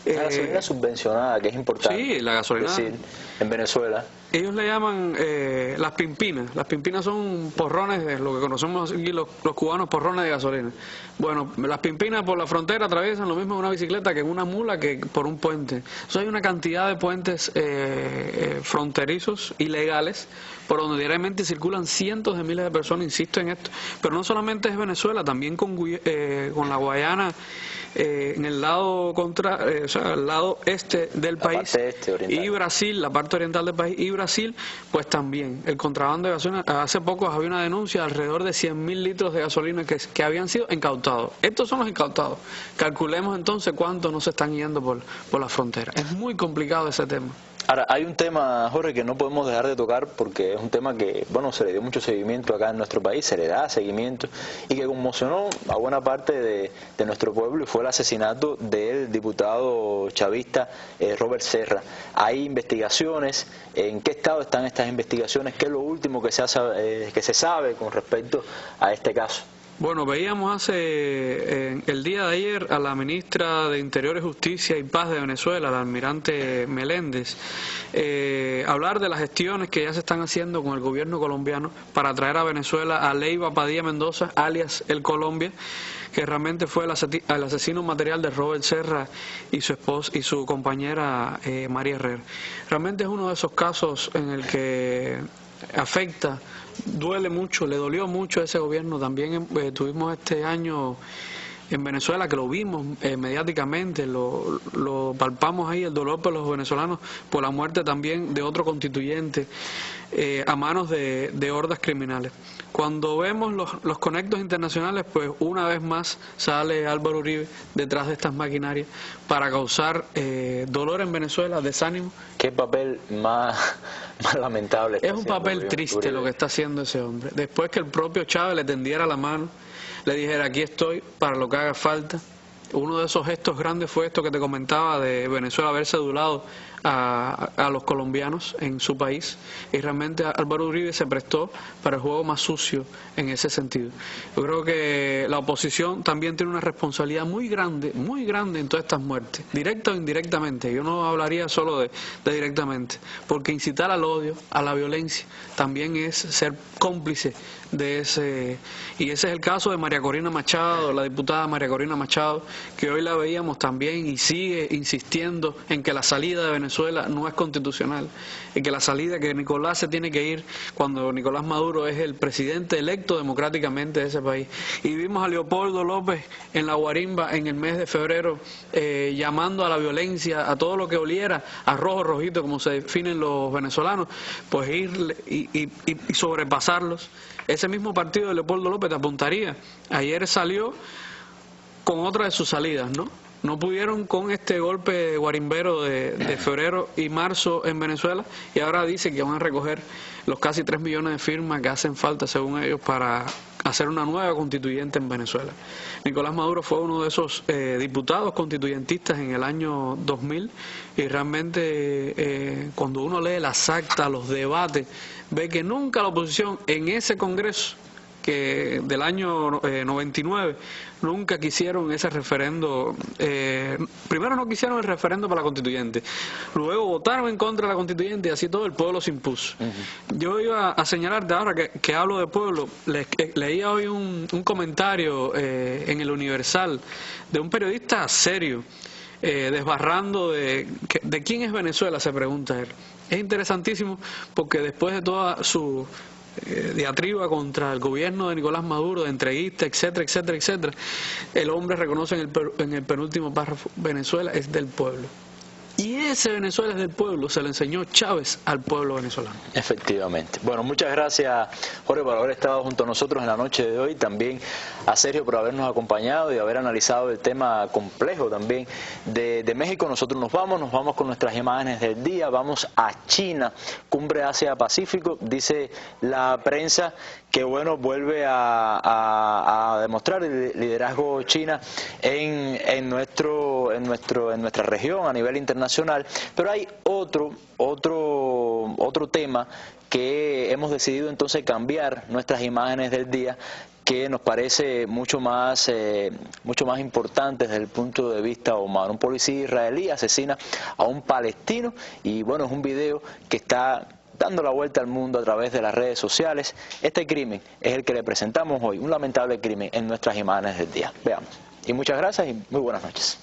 La gasolina subvencionada, que es importante. Sí, la gasolina. Es decir, en Venezuela. Ellos le llaman las pimpinas. Las pimpinas son porrones, lo que conocemos aquí los cubanos, porrones de gasolina. Bueno, las pimpinas por la frontera atraviesan lo mismo en una bicicleta que en una mula que por un puente. Entonces hay una cantidad de puentes fronterizos ilegales por donde diariamente circulan cientos de miles de personas, insisto en esto. Pero no solamente es Venezuela, también con la Guayana, en el lado o sea, el lado este del país, y Brasil, la parte oriental del país, y Brasil, pues también el contrabando de gasolina. Hace poco había una denuncia de alrededor de 100.000 litros de gasolina que habían sido incautados. Estos son los incautados. Calculemos entonces cuántos no se están yendo por la frontera. Es muy complicado ese tema. Ahora, hay un tema, Jorge, que no podemos dejar de tocar porque es un tema que, bueno, se le dio mucho seguimiento acá en nuestro país, se le da seguimiento y que conmocionó a buena parte de nuestro pueblo, y fue el asesinato del diputado chavista Robert Serra. Hay investigaciones. ¿En qué estado están estas investigaciones? ¿Qué es lo último que se sabe con respecto a este caso? Bueno, veíamos el día de ayer a la ministra de Interior y Justicia y Paz de Venezuela, la almirante Meléndez, hablar de las gestiones que ya se están haciendo con el gobierno colombiano para traer a Venezuela a Leiva Padilla Mendoza, alias El Colombia, que realmente fue el asesino material de Robert Serra y su esposa y su compañera María Herrera. Realmente es uno de esos casos en el que afecta, duele mucho, le dolió mucho a ese gobierno. También tuvimos este año en Venezuela, que lo vimos mediáticamente, lo palpamos ahí, el dolor por los venezolanos por la muerte también de otro constituyente a manos de hordas criminales. Cuando vemos los conectos internacionales, pues una vez más sale Álvaro Uribe detrás de estas maquinarias para causar dolor en Venezuela, desánimo. ¿Qué papel más lamentable está haciendo? Es un papel triste Uribe, lo que está haciendo ese hombre. Después que el propio Chávez le tendiera la mano, le dijera: aquí estoy para lo que haga falta. Uno de esos gestos grandes fue esto que te comentaba de Venezuela haber cedulado a los colombianos en su país, y realmente Álvaro Uribe se prestó para el juego más sucio en ese sentido. Yo creo que la oposición también tiene una responsabilidad muy grande en todas estas muertes, directa o indirectamente. Yo no hablaría solo de directamente, porque incitar al odio, a la violencia, también es ser cómplice de ese, y ese es el caso de María Corina Machado, la diputada María Corina Machado, que hoy la veíamos también y sigue insistiendo en que la salida de Venezuela no es constitucional, y que la salida, que Nicolás se tiene que ir cuando Nicolás Maduro es el presidente electo democráticamente de ese país. Y vimos a Leopoldo López en la guarimba en el mes de febrero llamando a la violencia, a todo lo que oliera a rojo, rojito, como se definen los venezolanos, pues ir y sobrepasarlos. Ese mismo partido de Leopoldo López te apuntaría. Ayer salió con otra de sus salidas, ¿no? No pudieron con este golpe guarimbero de febrero y marzo en Venezuela, y ahora dice que van a recoger los casi 3 millones de firmas que hacen falta, según ellos, para hacer una nueva constituyente en Venezuela. Nicolás Maduro fue uno de esos diputados constituyentistas en el año 2000 y realmente cuando uno lee las actas, los debates, ve que nunca la oposición en ese Congreso que del año 99 nunca quisieron ese referendo. Primero no quisieron el referendo para la constituyente, luego votaron en contra de la constituyente y así todo el pueblo se impuso. Yo iba a señalarte ahora que hablo de pueblo, leía hoy un comentario en el Universal de un periodista serio, desbarrando de quién es Venezuela, se pregunta él. Es interesantísimo porque después de toda su diatriba contra el gobierno de Nicolás Maduro, de entreguista, etcétera, etcétera, etcétera, el hombre reconoce en el penúltimo párrafo: Venezuela es del pueblo. Y ese Venezuela es del pueblo se le enseñó Chávez al pueblo venezolano. Efectivamente. Bueno, muchas gracias, Jorge, por haber estado junto a nosotros en la noche de hoy. También a Sergio por habernos acompañado y haber analizado el tema complejo también de México. Nosotros nos vamos con nuestras imágenes del día. Vamos a China, cumbre Asia-Pacífico. Dice la prensa que bueno, vuelve a demostrar el liderazgo China en nuestra región a nivel internacional. Pero hay otro tema que hemos decidido entonces cambiar nuestras imágenes del día, que nos parece mucho más importante desde el punto de vista humano. Un policía israelí asesina a un palestino y bueno, es un video que está dando la vuelta al mundo a través de las redes sociales. Este crimen es el que le presentamos hoy, un lamentable crimen en nuestras imágenes del día. Veamos. Y muchas gracias y muy buenas noches.